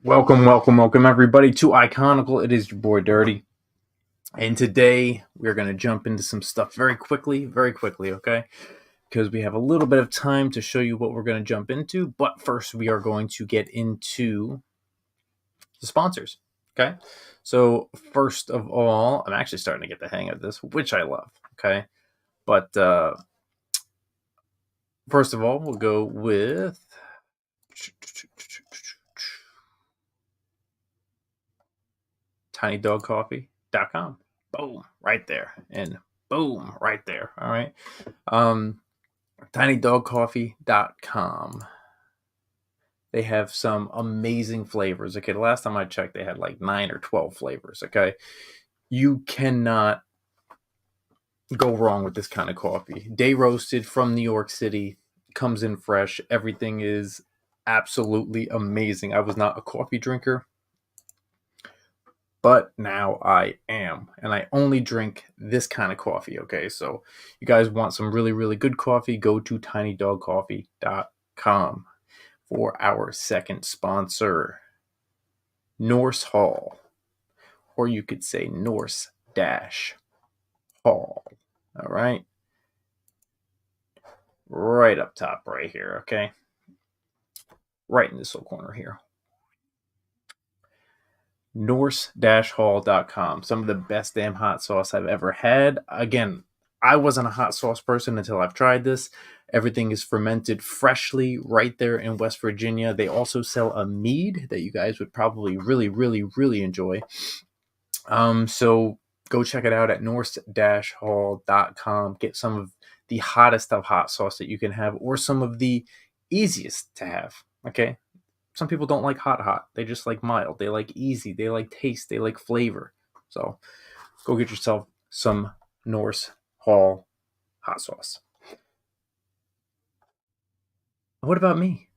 Welcome, everybody, to Iconical. It is your boy Dirty, and today we're going to jump into some stuff very quickly, okay? Because we have a little bit of time to show you what we're going to jump into, but first we are going to get into the sponsors, okay? So first of all, I'm actually starting to get the hang of this, which I love, okay? But first of all, we'll go with tinydogcoffee.com. Boom, right there. And boom, right there. All right. tinydogcoffee.com. They have some amazing flavors. Okay. The last time I checked, they had like 9 or 12 flavors. Okay. You cannot go wrong with this kind of coffee. Day roasted from New York City, comes in fresh. Everything is absolutely amazing. I was not a coffee drinker, but now I am, and I only drink this kind of coffee. Okay, so you guys want some really, really good coffee, go to tinydogcoffee.com for our second sponsor, Norse Hall, or you could say Norse Hall. All right, right up top right here, okay, right in this little corner here. Norse-hall.com. Some of the best damn hot sauce I've ever had. Again, I wasn't a hot sauce person until I've tried this. Everything is fermented freshly right there in West Virginia. They also sell a mead that you guys would probably really, really, really enjoy. So go check it out at norse-hall.com. Get some of the hottest of hot sauce that you can have, or some of the easiest to have. Okay. Some people don't like hot. They just like mild. They like easy. They like taste. They like flavor. So go get yourself some Norse Hall hot sauce. What about me?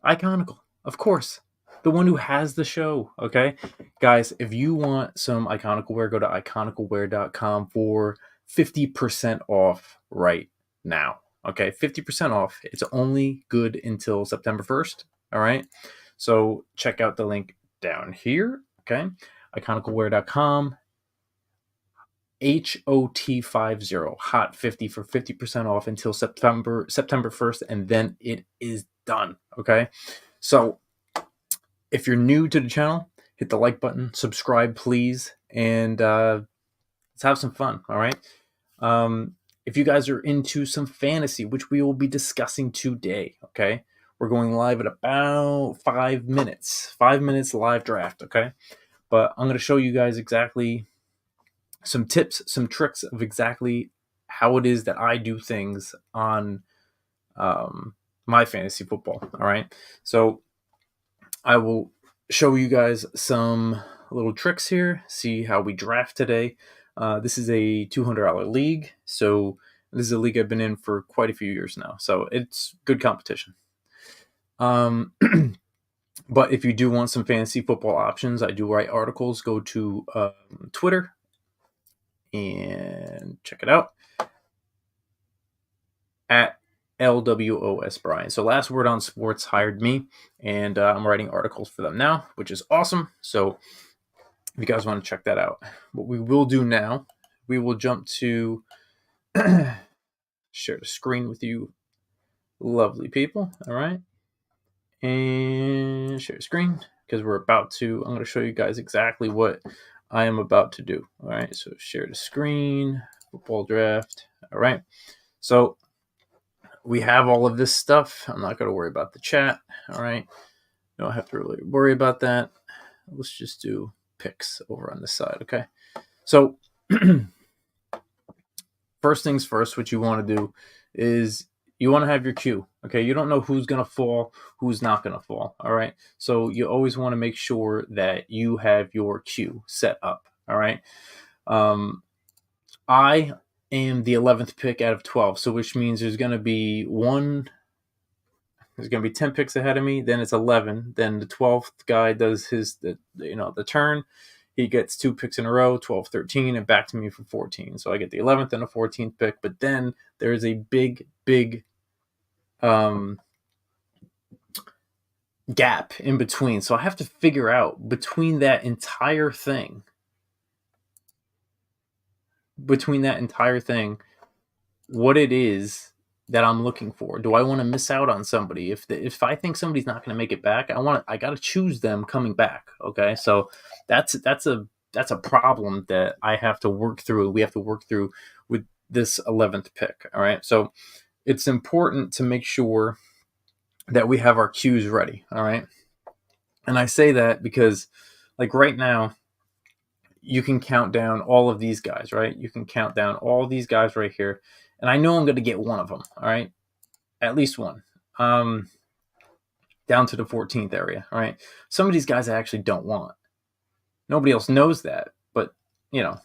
Iconical, of course. The one who has the show, okay? Guys, if you want some Iconical wear, go to iconicalwear.com for 50% off right now. Okay, 50% off. It's only good until September 1st. All right. So check out the link down here. Okay. Iconicalwear.com. HOT50 hot 50 for 50% off until September 1st, and then it is done. Okay. So if you're new to the channel, hit the like button, subscribe, please, and let's have some fun. All right. If you guys are into some fantasy, which we will be discussing today, okay, we're going live at about 5 minutes. 5 minutes live draft, okay? But I'm going to show you guys exactly some tips, some tricks of exactly how it is that I do things on my fantasy football, all right? So I will show you guys some little tricks here, see how we draft today. This is a $200 league, so this is a league I've been in for quite a few years now, so it's good competition. But if you do want some fantasy football options, I do write articles. Go to Twitter and check it out at LWOS Brian. So Last Word on Sports hired me, and I'm writing articles for them now, which is awesome. So if you guys want to check that out, what we will do now, we will jump to share the screen with you, lovely people. All right. And share screen, because I'm going to show you guys exactly what I am about to do. All right. So share the screen, football draft. All right. So we have all of this stuff. I'm not going to worry about the chat. All right. You don't have to really worry about that. Let's just do picks over on this side. Okay. So first things first, what you want to do is you want to have your queue. Okay. You don't know who's going to fall, who's not going to fall. All right. So you always want to make sure that you have your queue set up. All right. I am the 11th pick out of 12. So which means there's going to be 10 picks ahead of me. Then it's 11. Then the 12th guy does the turn. He gets 2 picks in a row, 12, 13, and back to me for 14. So I get the 11th and the 14th pick. But then there's a big gap in between. So I have to figure out between that entire thing, what it is that I'm looking for. Do I want to miss out on somebody? If I think somebody's not going to make it back, I got to choose them coming back. Okay, so that's a problem that I have to work through. We have to work through with this 11th pick. All right, so it's important to make sure that we have our cues ready. All right, and I say that because, like right now, you can count down all of these guys, right? You can count down all these guys right here, and I know I'm going to get one of them. All right, at least one. Um, Down to the 14th area. All right, some of these guys I actually don't want. Nobody else knows that, but you know,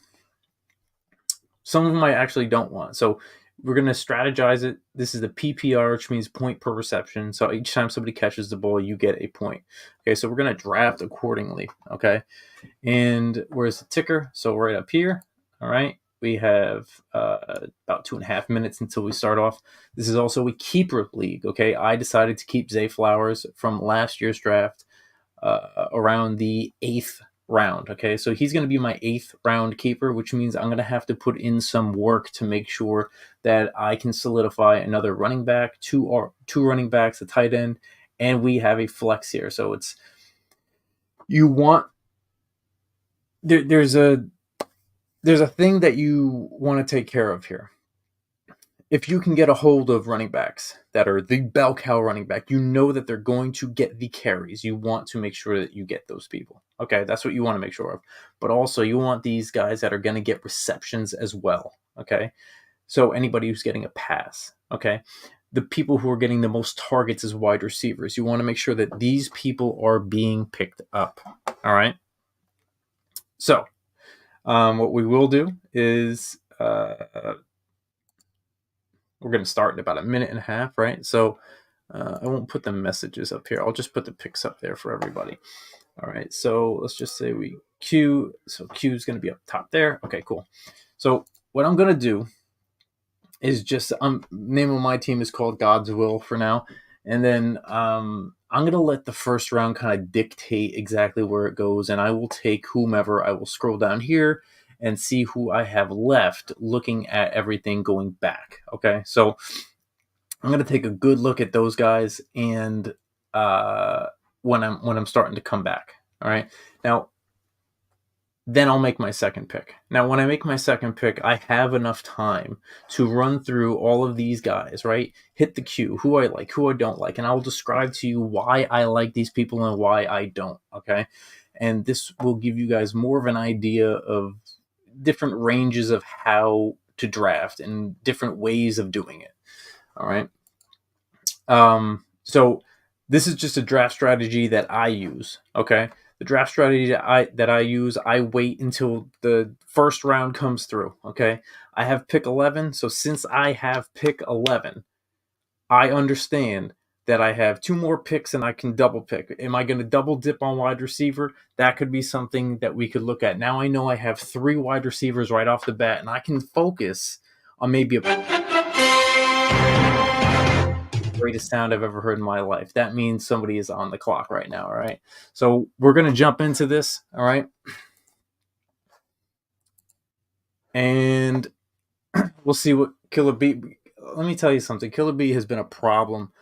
some of them I actually don't want. So we're going to strategize it. This is the PPR, which means point per reception. So each time somebody catches the ball, you get a point. Okay, so we're going to draft accordingly. Okay, and where's the ticker? So right up here. All right, we have about 2.5 minutes until we start off. This is also a keeper league. Okay, I decided to keep Zay Flowers from last year's draft around the 8th round. Okay, so he's going to be my 8th round keeper, which means I'm going to have to put in some work to make sure that I can solidify another running back, two running backs, a tight end, and we have a flex here. So it's you want there's a thing that you want to take care of here. If you can get a hold of running backs that are the bell cow running back, you know that they're going to get the carries. You want to make sure that you get those people. Okay, that's what you want to make sure of. But also, you want these guys that are going to get receptions as well. Okay, so anybody who's getting a pass. Okay, the people who are getting the most targets as wide receivers. You want to make sure that these people are being picked up. All right. So, what we will do is we're going to start in about 1.5 minutes, right? So I won't put the messages up here. I'll just put the picks up there for everybody. All right. So let's just say we Q. So Q is going to be up top there. Okay, cool. So what I'm going to do is just name of my team is called God's Will for now. And then I'm going to let the first round kind of dictate exactly where it goes. And I will take whomever. I will scroll down here and see who I have left, looking at everything going back. Okay, so I'm gonna take a good look at those guys, and when I'm starting to come back. All right, now then I'll make my second pick. Now, when I make my second pick, I have enough time to run through all of these guys, right? Hit the cue, who I like, who I don't like, and I'll describe to you why I like these people and why I don't. Okay, and this will give you guys more of an idea of different ranges of how to draft and different ways of doing it. All right. So this is just a draft strategy that I use. Okay. The draft strategy that I use, I wait until the first round comes through. Okay. I have pick 11. So since I have pick 11, I understand that I have 2 more picks and I can double pick. Am I going to double dip on wide receiver? That could be something that we could look at. Now I know I have 3 wide receivers right off the bat, and I can focus on maybe greatest sound I've ever heard in my life. That means somebody is on the clock right now. All right. So we're going to jump into this. All right. And we'll see what Killer B. Let me tell you something. Killer B has been a problem.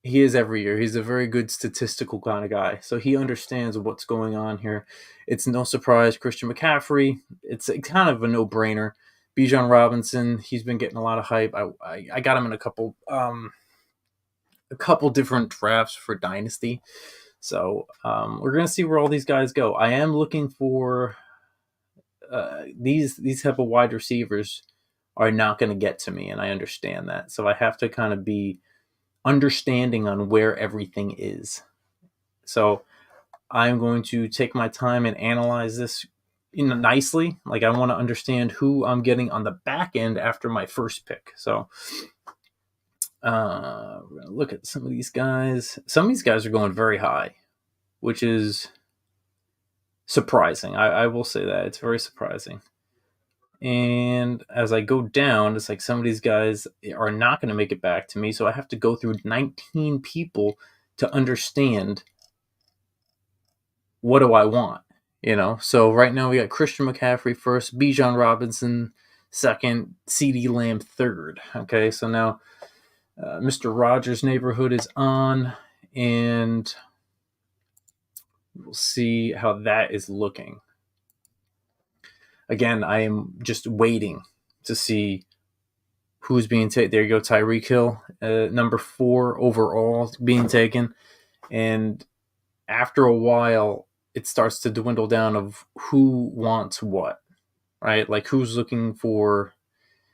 He is every year. He's a very good statistical kind of guy. So he understands what's going on here. It's no surprise. Christian McCaffrey, it's kind of a no-brainer. Bijan Robinson, he's been getting a lot of hype. I got him in a couple different drafts for Dynasty. So we're going to see where all these guys go. I am looking for these type of wide receivers are not going to get to me, and I understand that. So I have to kind of be understanding on where everything is. So I'm going to take my time and analyze this nicely. Like I want to understand who I'm getting on the back end after my first pick. So we're going to look at some of these guys. Some of these guys are going very high, which is surprising. I will say that. It's very surprising. And as I go down, it's like some of these guys are not going to make it back to me. So I have to go through 19 people to understand what do I want, So right now we got Christian McCaffrey first, Bijan Robinson second, CeeDee Lamb third. Okay, so now Mr. Rogers' neighborhood is on, and we'll see how that is looking. Again, I am just waiting to see who's being taken. There you go, Tyreek Hill, number 4 overall being taken. And after a while, it starts to dwindle down of who wants what, right? Like who's looking for,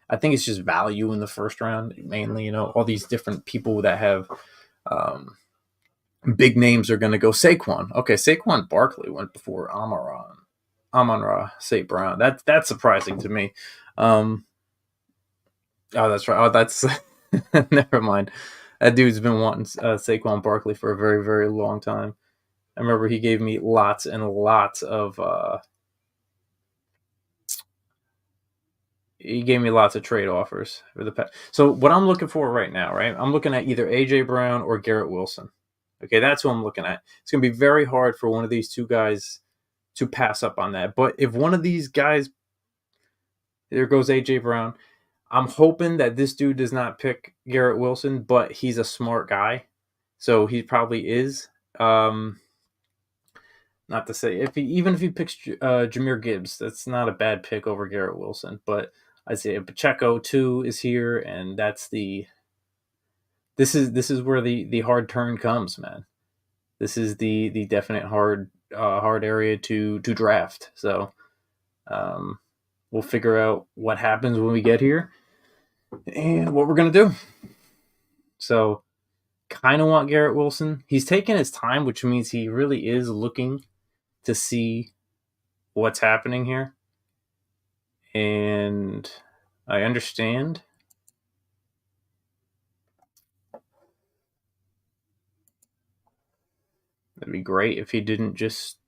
I think it's just value in the first round, mainly, all these different people that have big names are going to go. Saquon. Okay, Saquon Barkley went before Amon-Ra St. Brown. That's surprising to me. Oh, that's right. Oh, that's never mind. That dude's been wanting Saquon Barkley for a very, very long time. I remember he gave me lots and lots of trade offers for the past. So what I'm looking for right now, right? I'm looking at either AJ Brown or Garrett Wilson. Okay, that's who I'm looking at. It's going to be very hard for one of these two guys to pass up on that. But if one of these guys, there goes AJ Brown, I'm hoping that this dude does not pick Garrett Wilson, but he's a smart guy, so he probably is. Not to say even if he picks Jahmyr Gibbs, that's not a bad pick over Garrett Wilson. But I'd say Pacheco too is here, and this is where the hard turn comes, man. This is the definite hard area to draft. So we'll figure out what happens when we get here and what we're gonna do. So kind of want Garrett Wilson. He's taking his time, which means he really is looking to see what's happening here. And I understand. That'd be great if he didn't just,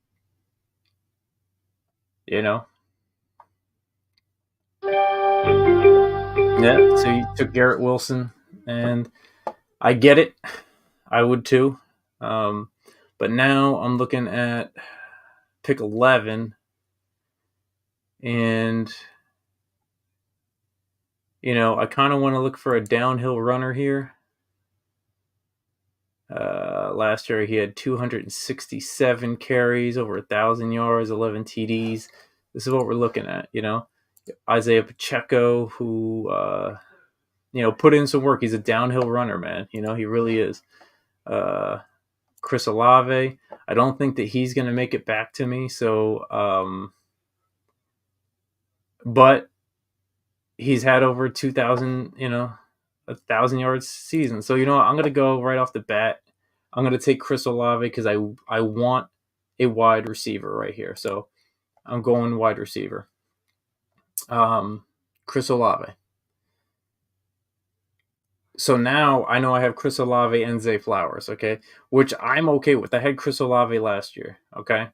Yeah, so he took Garrett Wilson, and I get it. I would too. But now I'm looking at pick 11, and I kind of want to look for a downhill runner here. Last year he had 267 carries, over 1,000 yards, 11 TDs. This is what we're looking at, Isaiah Pacheco, who put in some work. He's a downhill runner, man. He really is. Chris Olave, I don't think that he's going to make it back to me. So, but he's had over 2,000, 1,000 yards season. So, I'm going to go right off the bat. I'm going to take Chris Olave because I want a wide receiver right here. So I'm going wide receiver. Chris Olave. So now I know I have Chris Olave and Zay Flowers, okay, which I'm okay with. I had Chris Olave last year, okay,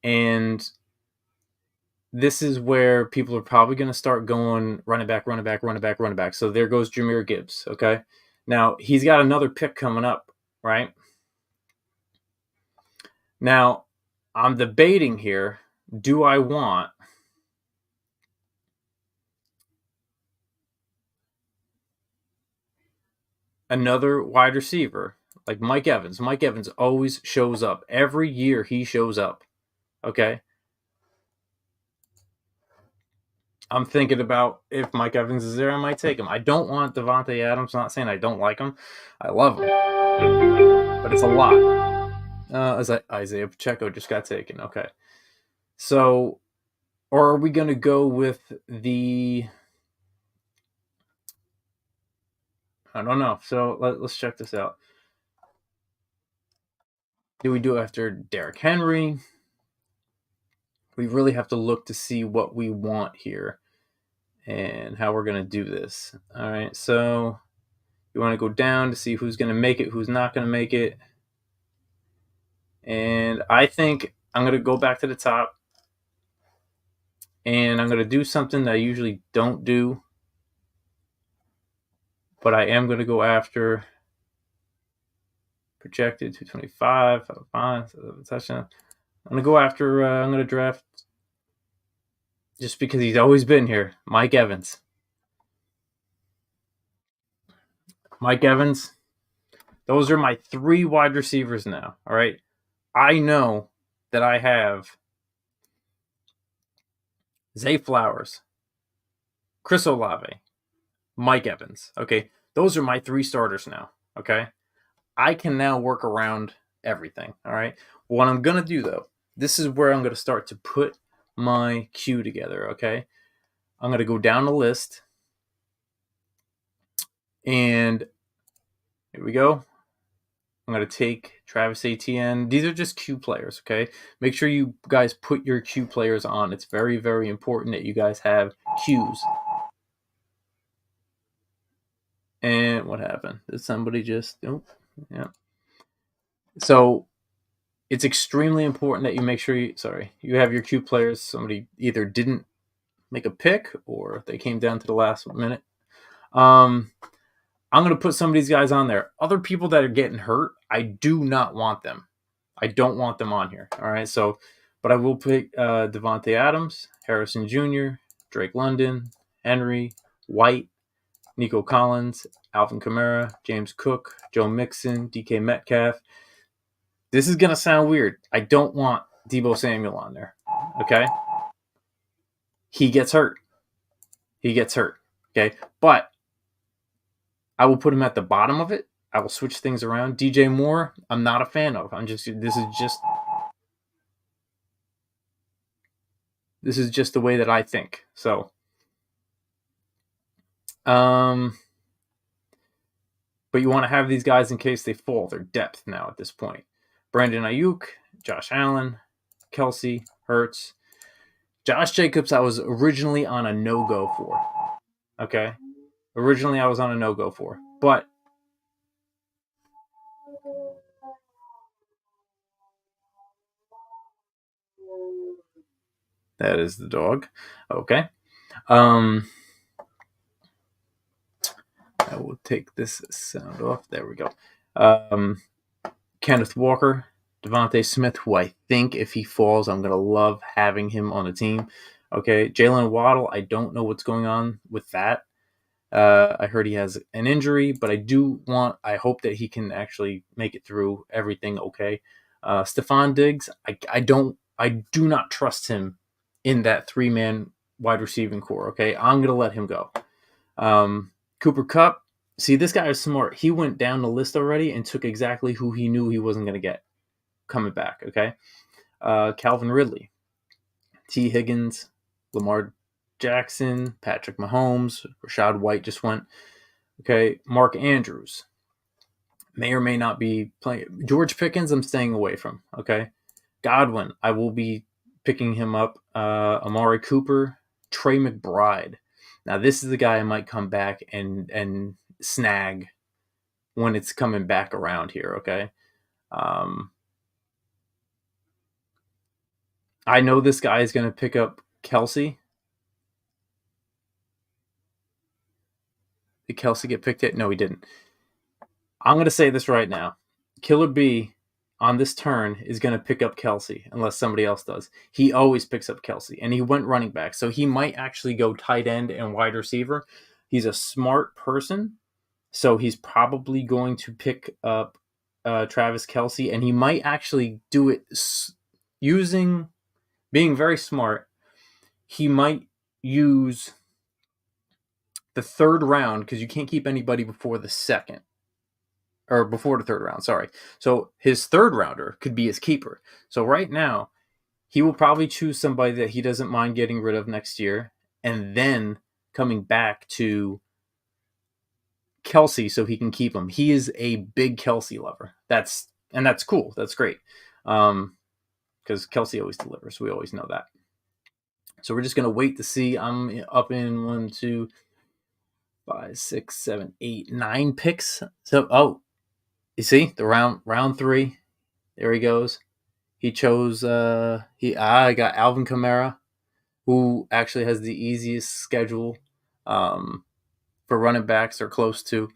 and this is where people are probably going to start going running back. So there goes Jahmyr Gibbs, okay. Now he's got another pick coming up, right? Now I'm debating here. Do I want another wide receiver like Mike Evans? Mike Evans always shows up. Every year he shows up. Okay. I'm thinking about if Mike Evans is there, I might take him. I don't want Devontae Adams. I'm not saying I don't like him. I love him. But it's a lot. Isaiah Pacheco just got taken. Okay. So, or are we going to go with I don't know. So let's check this out. Do we do it after Derrick Henry? We really have to look to see what we want here and how we're going to do this. All right. So you want to go down to see who's going to make it, who's not going to make it. And I think I'm going to go back to the top. And I'm going to do something that I usually don't do. But I am going to go after projected 225, 5, touchdown. I'm gonna go after. I'm gonna draft just because he's always been here. Mike Evans. Mike Evans. Those are my 3 wide receivers now. All right. I know that I have Zay Flowers, Chris Olave, Mike Evans. Okay. Those are my 3 starters now. Okay. I can now work around everything. All right. What I'm going to do, though, this is where I'm going to start to put my queue together. Okay. I'm going to go down the list. And here we go. I'm going to take Travis Etienne. These are just Q players, okay? Make sure you guys put your Q players on. It's very, very important that you guys have Qs. And what happened? Did somebody just... Oh, yeah. So it's extremely important that you make sure you have your Q players. Somebody either didn't make a pick or they came down to the last minute. I'm going to put some of these guys on there. Other people that are getting hurt, I do not want them. I don't want them on here. All right. So, but I will pick Devontae Adams, Harrison Jr., Drake London, Henry, White, Nico Collins, Alvin Kamara, James Cook, Joe Mixon, DK Metcalf. This is going to sound weird. I don't want Deebo Samuel on there. Okay. He gets hurt. Okay. But I will put him at the bottom of it. I will switch things around. DJ Moore, I'm not a fan of. This is just the way that I think. So, but you want to have these guys in case they fall. Their depth now at this point. Brandon Ayuk, Josh Allen, Kelsey, Hurts. Josh Jacobs, I was originally on a no-go for. Okay? Originally, I was on a no-go for. But that is the dog. Okay. I will take this sound off. There we go. Kenneth Walker, Devontae Smith, who I think if he falls, I'm going to love having him on the team. Okay. Jalen Waddle, I don't know what's going on with that. I heard he has an injury, but I hope that he can actually make it through everything okay. Stephon Diggs, I do not trust him in that 3-man wide receiving core. Okay. I'm going to let him go. Cooper Kupp, see, this guy is smart. He went down the list already and took exactly who he knew he wasn't going to get coming back. Okay. Calvin Ridley, T. Higgins, Lamar Jackson, Patrick Mahomes, Rashad White just went. Okay. Mark Andrews may or may not be playing. George Pickens, I'm staying away from. Okay. Godwin, I will be picking him up. Amari Cooper, Trey McBride. Now, this is the guy I might come back and snag when it's coming back around here, okay? I know this guy is going to pick up Kelsey. Did Kelsey get picked yet? No, he didn't. I'm going to say this right now. Killer B on this turn is going to pick up Kelsey unless somebody else does. He always picks up Kelsey, and he went running back. So he might actually go tight end and wide receiver. He's a smart person, so he's probably going to pick up Travis Kelsey, and he might actually do it being very smart. He might use the 3rd round because you can't keep anybody before the 2nd. Or before the 3rd round, sorry. So his 3rd rounder could be his keeper. So right now, he will probably choose somebody that he doesn't mind getting rid of next year and then coming back to Kelsey so he can keep him. He is a big Kelsey lover. That's cool. That's great. Because Kelsey always delivers. We always know that. So we're just going to wait to see. I'm up in 1, 2, 5, 6, 7, 8, 9 picks. So, you see the round 3. There he goes. He chose. I got Alvin Kamara, who actually has the easiest schedule for running backs or close to,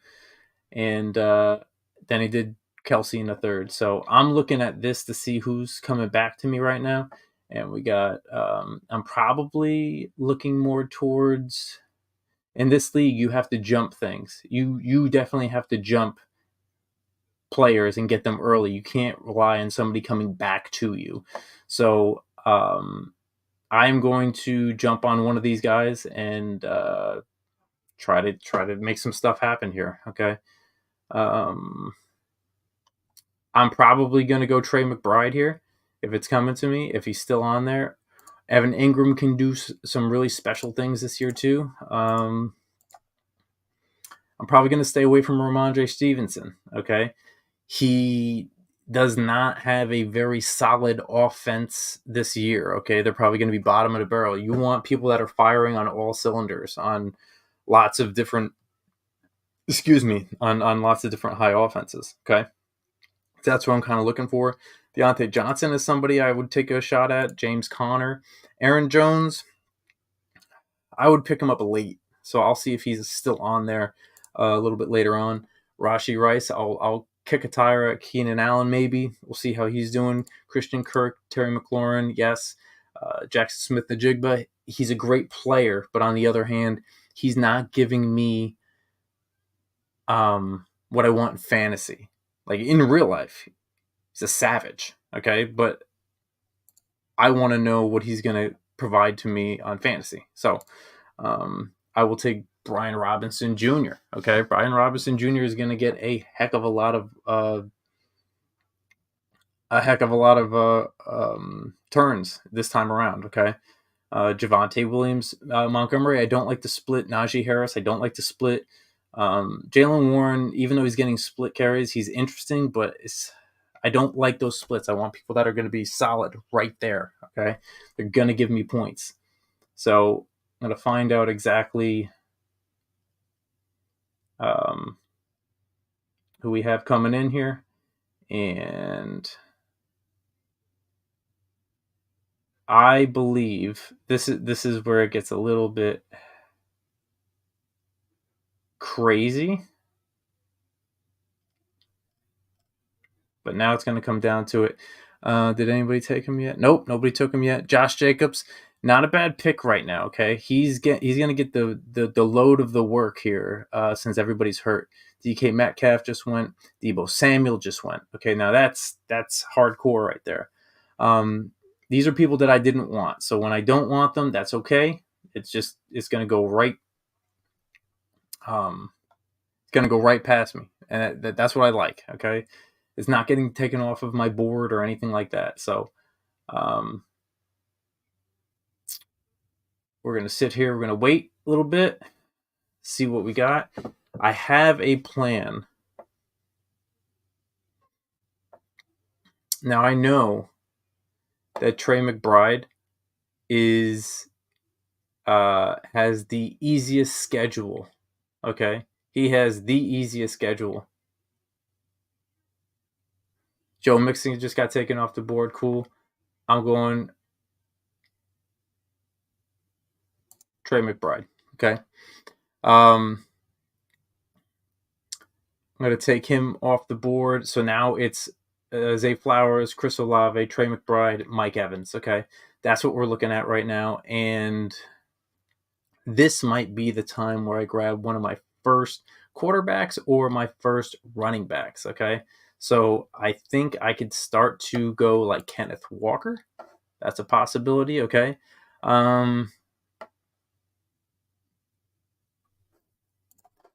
and then he did Kelsey in the third. So I'm looking at this to see who's coming back to me right now. And we got, I'm probably looking more towards, in this league, you have to jump things. You definitely have to jump players and get them early. You can't rely on somebody coming back to you. So I'm going to jump on one of these guys and try to make some stuff happen here. Okay. I'm probably going to go Trey McBride here if it's coming to me, if he's still on there. Evan Ingram can do some really special things this year, too. I'm probably going to stay away from Ramondre Stevenson, okay? He does not have a very solid offense this year, okay? They're probably going to be bottom of the barrel. You want people that are firing on all cylinders, on lots of different, on lots of different high offenses, okay? That's what I'm kind of looking for. Deontay Johnson is somebody I would take a shot at. James Conner. Aaron Jones, I would pick him up late. So I'll see if he's still on there a little bit later on. Rashee Rice, I'll kick a tire at Keenan Allen maybe. We'll see how he's doing. Christian Kirk, Terry McLaurin, yes. Jackson Smith-Njigba, he's a great player, but on the other hand, he's not giving me what I want in fantasy. Like in real life, he's a savage, okay? But I want to know what he's going to provide to me on fantasy. So I will take Brian Robinson Jr., okay? Brian Robinson Jr. is going to get a heck of a lot of turns this time around, okay? Javonte Williams, Montgomery, I don't like to split. Najee Harris, I don't like to split. Jaylen Warren, even though he's getting split carries, he's interesting, but I don't like those splits. I want people that are going to be solid right there, okay? They're going to give me points. So I'm going to find out exactly who we have coming in here. And I believe this is where it gets a little bit crazy. But now it's going to come down to it. Did anybody take him yet? Nope, nobody took him yet. Josh Jacobs, not a bad pick right now. Okay, he's going to get the load of the work here since everybody's hurt. DK Metcalf just went. Deebo Samuel just went. Okay, now that's hardcore right there. These are people that I didn't want. So when I don't want them, that's okay. It's going to go right. It's going to go right past me, and that's what I like. Okay. It's not getting taken off of my board or anything like that. So we're going to sit here. We're going to wait a little bit, see what we got. I have a plan. Now, I know that Trey McBride has the easiest schedule. Okay? He has the easiest schedule. Joe Mixon just got taken off the board. Cool. I'm going Trey McBride. Okay. I'm going to take him off the board. So now it's Zay Flowers, Chris Olave, Trey McBride, Mike Evans. Okay. That's what we're looking at right now. And this might be the time where I grab one of my first quarterbacks or my first running backs. Okay. So I think I could start to go like Kenneth Walker. That's a possibility. Okay.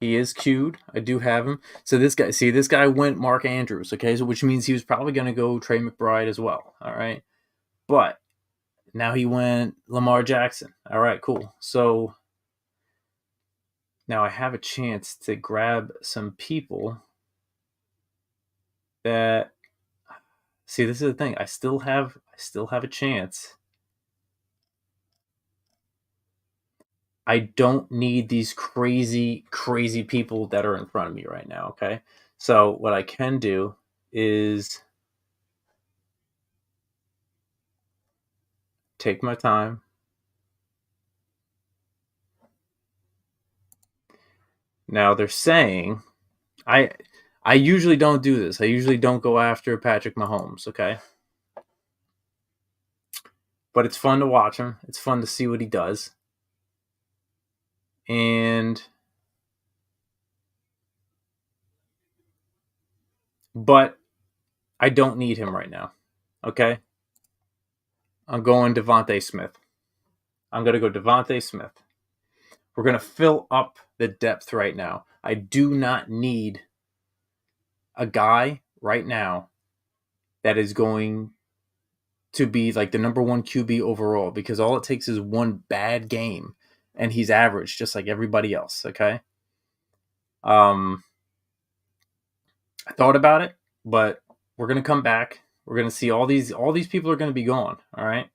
He is queued. I do have him. So this guy went Mark Andrews, okay? So which means he was probably going to go Trey McBride as well, all right? But now he went Lamar Jackson. All right, cool. So now I have a chance to grab some people that see, this is the thing. I still have a chance. I don't need these crazy people that are in front of me right now, okay? So what I can do is take my time. Now they're saying I I usually don't do this. I usually don't go after Patrick Mahomes, okay? But it's fun to watch him. It's fun to see what he does. But I don't need him right now, okay? I'm going Devontae Smith. I'm going to go Devontae Smith. We're going to fill up the depth right now. I do not need a guy right now that is going to be like the number one QB overall, because all it takes is one bad game and he's average just like everybody else, okay? I thought about it, but we're going to come back. We're going to see all these people are going to be gone, all right?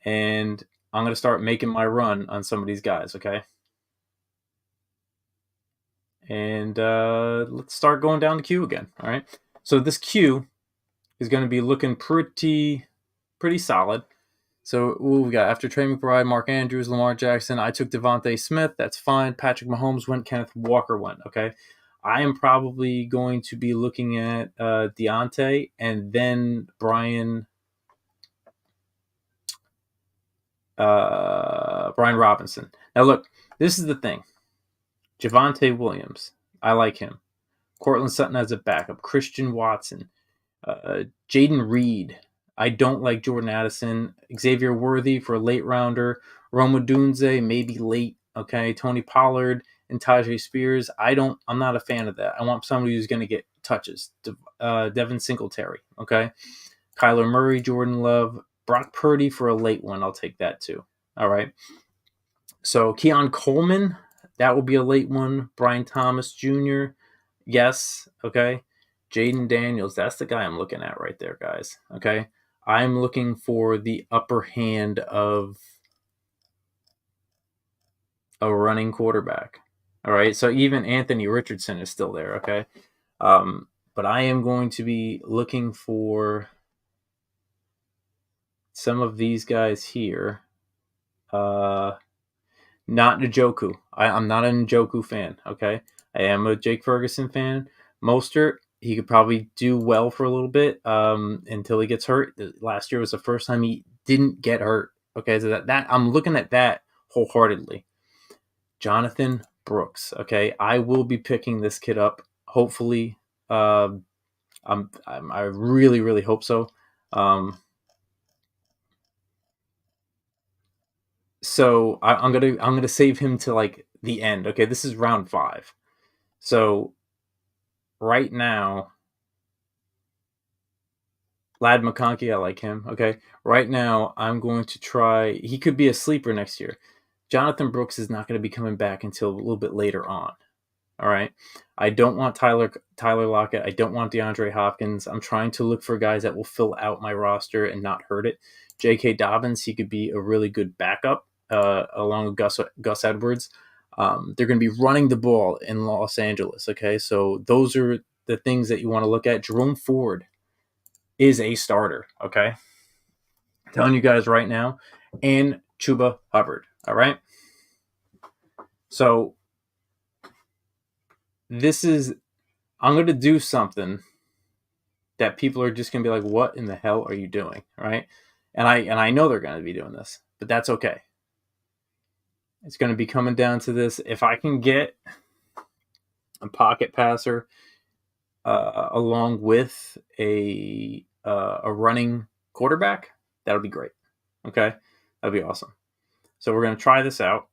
And I'm going to start making my run on some of these guys, okay? And let's start going down the queue again, all right? So this queue is going to be looking pretty solid. So we got after Trey McBride, Mark Andrews, Lamar Jackson. I took Devontae Smith. That's fine. Patrick Mahomes went. Kenneth Walker went. Okay. I am probably going to be looking at Deontay and then Brian Robinson. Now look, this is the thing. Javonte Williams. I like him. Cortland Sutton as a backup. Christian Watson. Jaden Reed. I don't like Jordan Addison. Xavier Worthy for a late rounder. Rome Odunze, maybe late. Okay. Tony Pollard and Tajay Spears. I'm not a fan of that. I want somebody who's going to get touches. Devin Singletary. Okay. Kyler Murray, Jordan Love, Brock Purdy for a late one. I'll take that too. All right. So Keon Coleman, that will be a late one. Brian Thomas Jr. Yes. Okay. Jaden Daniels, that's the guy I'm looking at right there, guys. Okay. I'm looking for the upper hand of a running quarterback. All right. So even Anthony Richardson is still there. Okay. But I am going to be looking for some of these guys here. Not Njoku. I'm not a Njoku fan. Okay. I am a Jake Ferguson fan. Mostert, he could probably do well for a little bit until he gets hurt. Last year was the first time he didn't get hurt. Okay, so that I'm looking at that wholeheartedly. Jonathan Brooks. Okay, I will be picking this kid up. Hopefully, I really hope so. So I'm gonna save him to like the end. Okay, this is round 5. So right now, Lad McConkey, I like him. Okay. Right now, I'm going to try. He could be a sleeper next year. Jonathan Brooks is not going to be coming back until a little bit later on. All right. I don't want Tyler Lockett. I don't want DeAndre Hopkins. I'm trying to look for guys that will fill out my roster and not hurt it. J.K. Dobbins, he could be a really good backup along with Gus Edwards. They're going to be running the ball in Los Angeles. Okay. So those are the things that you want to look at. Jerome Ford is a starter, okay? I'm telling you guys right now, and Chuba Hubbard, all right? So I'm going to do something that people are just going to be like, what in the hell are you doing, right? And I know they're going to be doing this, but that's okay. It's going to be coming down to this. If I can get a pocket passer along with a running quarterback, that'll be great. Okay, that'd be awesome. So we're going to try this out,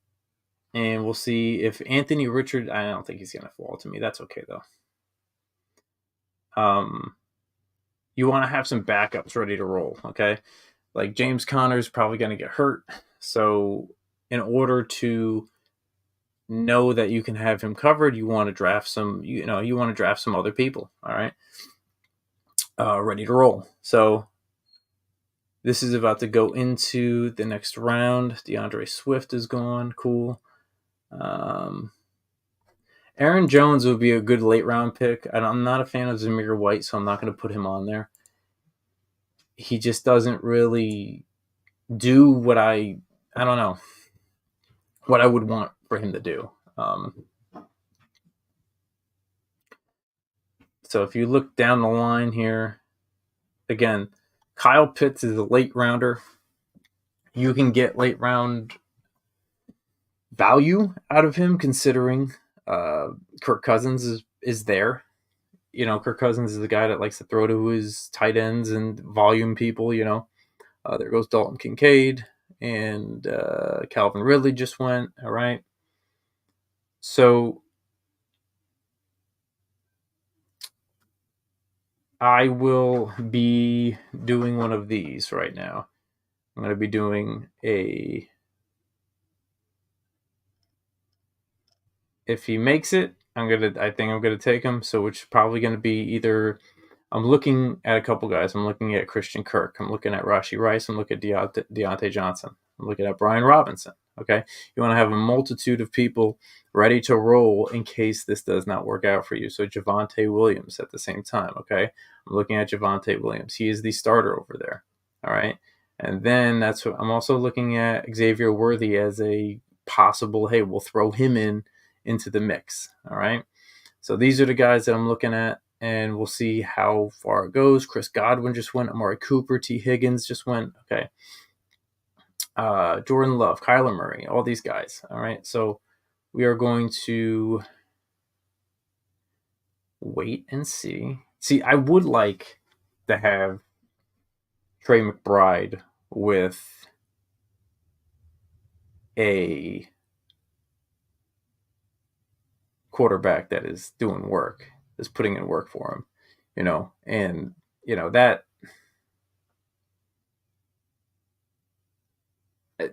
and we'll see if Anthony Richard. I don't think he's going to fall to me. That's okay though. You want to have some backups ready to roll. Okay, like James Conner's probably going to get hurt, so in order to know that you can have him covered, you want to draft some. You want to draft some other people. All right, ready to roll. So this is about to go into the next round. DeAndre Swift is gone. Cool. Aaron Jones would be a good late round pick. I'm not a fan of Zamir White, so I'm not going to put him on there. He just doesn't really do what I don't know, what I would want for him to do. So if you look down the line here, again, Kyle Pitts is a late rounder. You can get late round value out of him considering Kirk Cousins is there. Kirk Cousins is the guy that likes to throw to his tight ends and volume people. There goes Dalton Kincaid, and Calvin Ridley just went. All right. So I will be doing one of these right now. I'm going to be doing if he makes it, I think I'm gonna take him. So which is probably going to be either. I'm looking at a couple guys. I'm looking at Christian Kirk. I'm looking at Rashee Rice. I'm looking at Deontay Johnson. I'm looking at Brian Robinson. Okay, you want to have a multitude of people ready to roll in case this does not work out for you. So Javonte Williams at the same time. Okay, I'm looking at Javonte Williams. He is the starter over there. All right, and then that's what I'm also looking at Xavier Worthy as a possible. Hey, we'll throw him into the mix. All right. So these are the guys that I'm looking at, and we'll see how far it goes. Chris Godwin just went. Amari Cooper, T. Higgins just went. Okay. Jordan Love, Kyler Murray, all these guys. All right. So we are going to wait and see. See, I would like to have Trey McBride with a quarterback that is doing work, is putting in work for him, and that,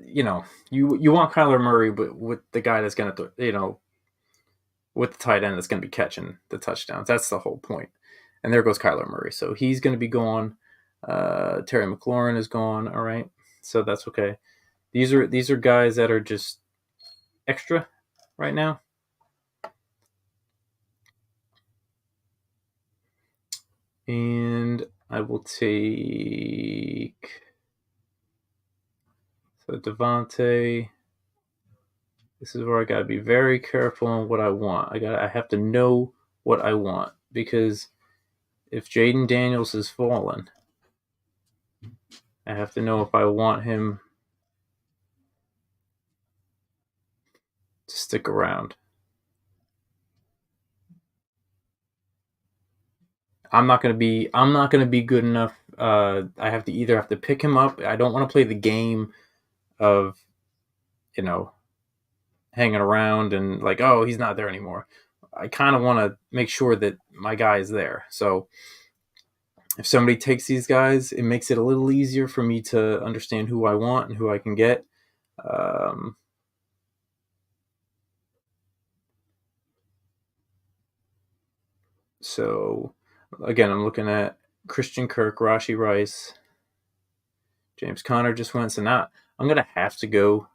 you want Kyler Murray, but with the guy that's going to, with the tight end that's going to be catching the touchdowns. That's the whole point. And there goes Kyler Murray. So he's going to be gone. Terry McLaurin is gone. All right. So that's okay. These are guys that are just extra right now. And I will take Devontae. This is where I gotta be very careful on what I want. I have to know what I want, because if Jaden Daniels has fallen, I have to know if I want him to stick around. I'm not gonna be good enough. I have to pick him up. I don't want to play the game of hanging around and like, oh, he's not there anymore. I kind of want to make sure that my guy is there. So if somebody takes these guys, it makes it a little easier for me to understand who I want and who I can get. So again, I'm looking at Christian Kirk, Rashee Rice, James Conner just went. So now I'm going to have to go.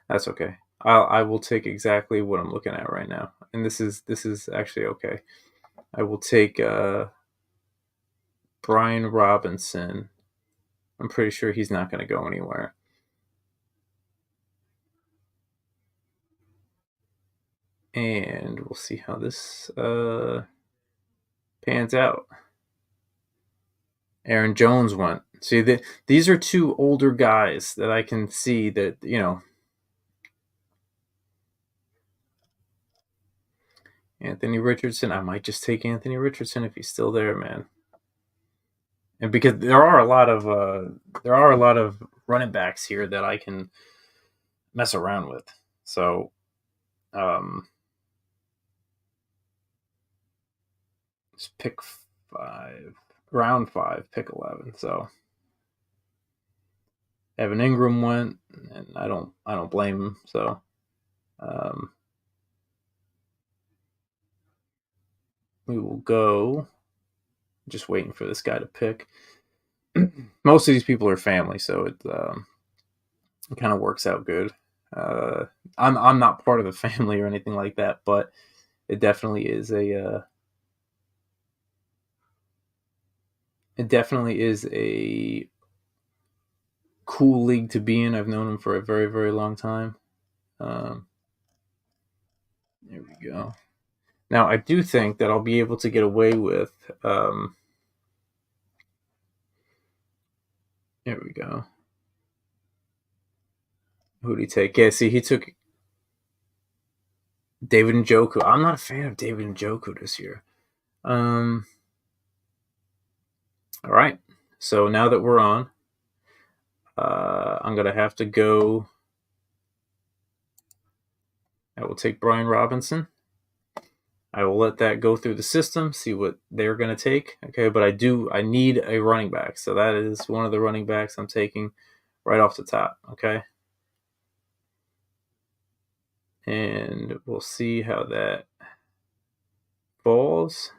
That's okay. I will take exactly what I'm looking at right now, and this is actually okay. I will take Brian Robinson. I'm pretty sure he's not going to go anywhere. And we'll see how this pans out. Aaron Jones went. See, these are two older guys that I can see that, Anthony Richardson. I might just take Anthony Richardson if he's still there, man. And because there are a lot of running backs here that I can mess around with. So, just pick 5, round 5, pick 11. So Evan Ingram went, and I don't blame him. So, we will go. Just waiting for this guy to pick. Most of these people are family, so it kind of works out good. I'm not part of the family or anything like that, but it definitely is a cool league to be in. I've known him for a very, very long time. There we go. Now, I do think that I'll be able to get away with. There we go. Who did he take? Yeah, see, he took David Njoku. I'm not a fan of David Njoku this year. All right. So now that we're on, I'm going to have to go. I will take Brian Robinson. I will let that go through the system, see what they're going to take. Okay, but I need a running back. So that is one of the running backs I'm taking right off the top. Okay. And we'll see how that falls.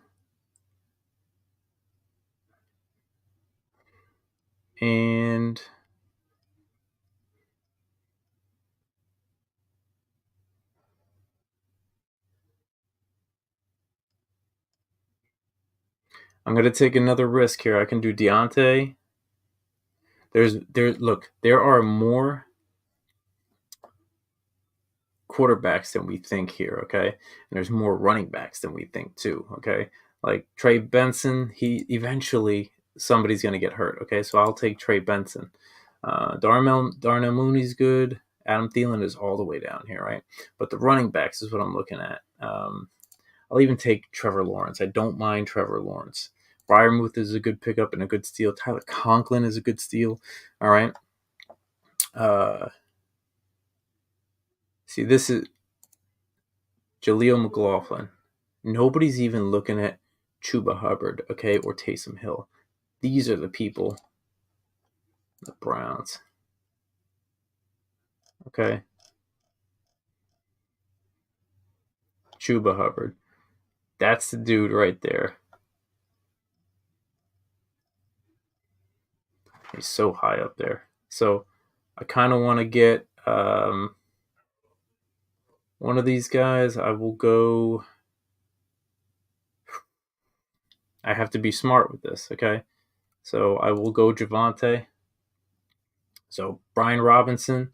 And I'm going to take another risk here. I can do Deontay. There are more quarterbacks than we think here, okay? And there's more running backs than we think too, okay? Like Trey Benson, he eventually somebody's going to get hurt, okay? So I'll take Trey Benson. Darnell Mooney's good. Adam Thielen is all the way down here, right? But the running backs is what I'm looking at. I'll even take Trevor Lawrence. I don't mind Trevor Lawrence. Freiermuth is a good pickup and a good steal. Tyler Conklin is a good steal. All right. See, this is Jaleel McLaughlin. Nobody's even looking at Chuba Hubbard, okay, or Taysom Hill. These are the people. The Browns. Okay. Chuba Hubbard. That's the dude right there. He's so high up there. So I kind of want to get one of these guys. I will go. I have to be smart with this, okay? So I will go Javonte. So Brian Robinson,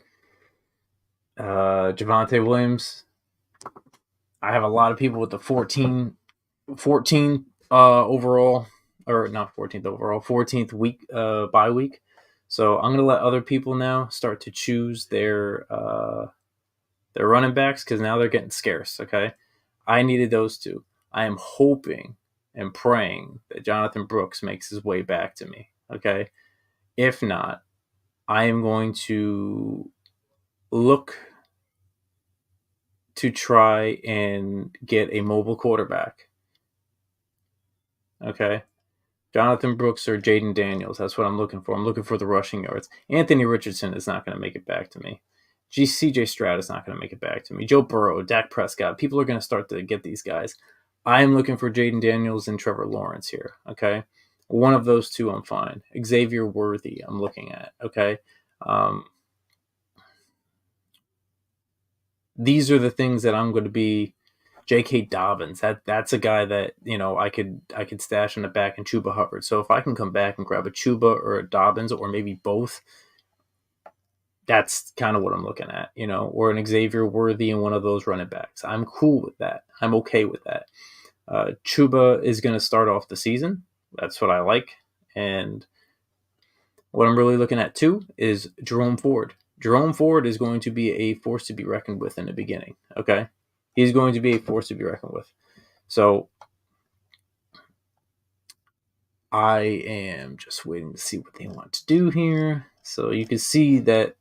Javonte Williams. I have a lot of people with the 14 overall, or not 14th overall, 14th week bye week. So I'm going to let other people now start to choose their running backs because now they're getting scarce, okay? I needed those two. I am hoping and praying that Jonathan Brooks makes his way back to me, okay? If not, I am going to look to try and get a mobile quarterback. Okay. Jonathan Brooks or Jaden Daniels. That's what I'm looking for. I'm looking for the rushing yards. Anthony Richardson is not going to make it back to me. CJ Stroud is not going to make it back to me. Joe Burrow, Dak Prescott. People are going to start to get these guys. I'm looking for Jaden Daniels and Trevor Lawrence here. Okay. One of those two, I'm fine. Xavier Worthy, I'm looking at. Okay. These are the things that I'm going to be. J.K. Dobbins, that's a guy that I could stash in the back and Chuba Hubbard. So if I can come back and grab a Chuba or a Dobbins or maybe both, that's kind of what I'm looking at, or an Xavier Worthy and one of those running backs. I'm cool with that. I'm okay with that. Chuba is going to start off the season. That's what I like. And what I'm really looking at too is Jerome Ford. Jerome Ford is going to be a force to be reckoned with in the beginning. Okay. He's going to be a force to be reckoned with. So I am just waiting to see what they want to do here. So you can see that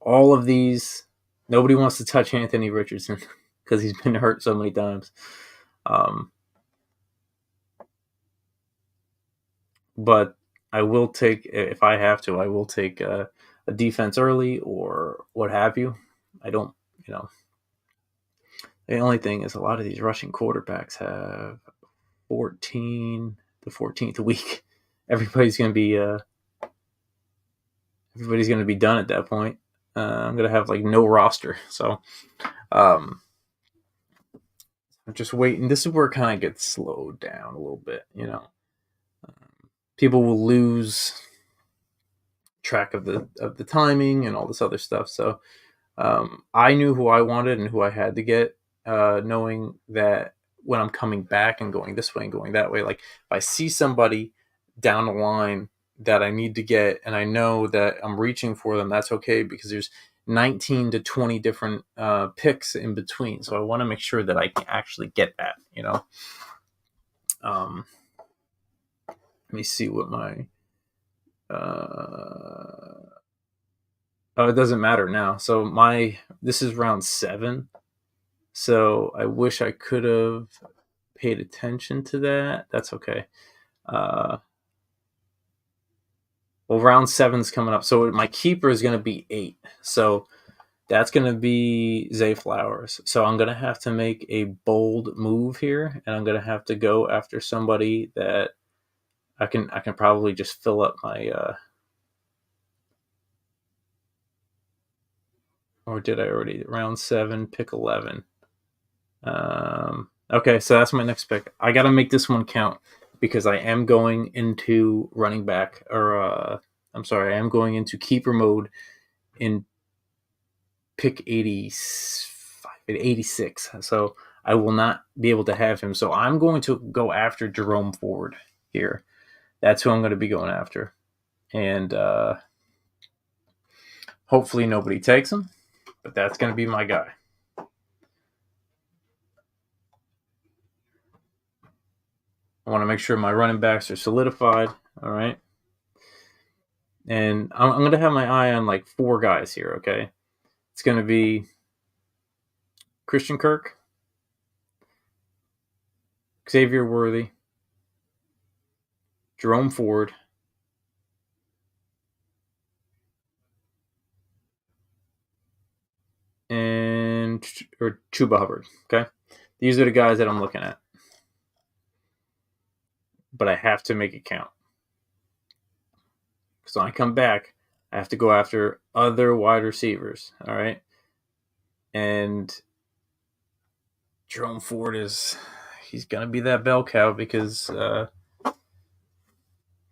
all of these, nobody wants to touch Anthony Richardson because he's been hurt so many times. But I will take, if I have to, I will take a defense early or what have you. I don't, the only thing is a lot of these rushing quarterbacks have 14, the 14th week. Everybody's going to be done at that point. I'm going to have like no roster. So I'm just waiting. This is where it kind of gets slowed down a little bit, People will lose track of the timing and all this other stuff. So I knew who I wanted and who I had to get, knowing that when I'm coming back and going this way and going that way, like if I see somebody down the line that I need to get and I know that I'm reaching for them, that's okay, because there's 19 to 20 different picks in between. So I want to make sure that I can actually get that, let me see what my oh, it doesn't matter now. So this is round 7. So I wish I could have paid attention to that. That's okay. Well, round 7's coming up. So my keeper is going to be 8. So that's going to be Zay Flowers. So I'm going to have to make a bold move here, and I'm going to have to go after somebody that I can probably just fill up my or did I already? Round 7, pick 11. Okay, so that's my next pick. I got to make this one count because I am going into running back, or I'm sorry, I am going into keeper mode in pick 86. So I will not be able to have him. So I'm going to go after Jerome Ford here. That's who I'm going to be going after. And hopefully nobody takes him, but that's going to be my guy. I want to make sure my running backs are solidified. All right. And I'm going to have my eye on like 4 guys here, okay? It's going to be Christian Kirk, Xavier Worthy, Jerome Ford, and Chuba Hubbard, okay? These are the guys that I'm looking at. But I have to make it count. Because when I come back, I have to go after other wide receivers, all right? And Jerome Ford he's going to be that bell cow because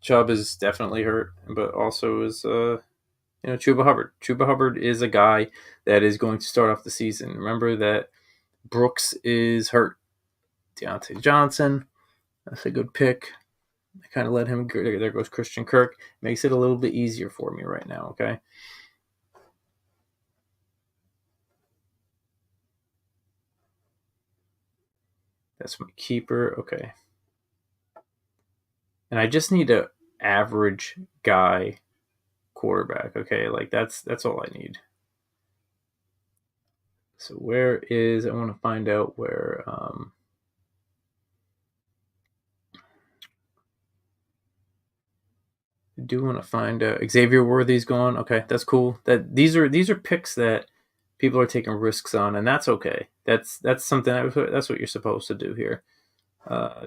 Chubb is definitely hurt, but also is Chuba Hubbard. Chuba Hubbard is a guy that is going to start off the season. Remember that Brooks is hurt. Deontay Johnson, that's a good pick. I kind of let him go. There goes Christian Kirk. Makes it a little bit easier for me right now, okay? That's my keeper, okay. And I just need an average guy quarterback, okay? Like that's all I need. So I want to find out where I do want to find Xavier Worthy's gone. Okay, that's cool. These are picks that people are taking risks on, and that's okay. That's something that's what you're supposed to do here.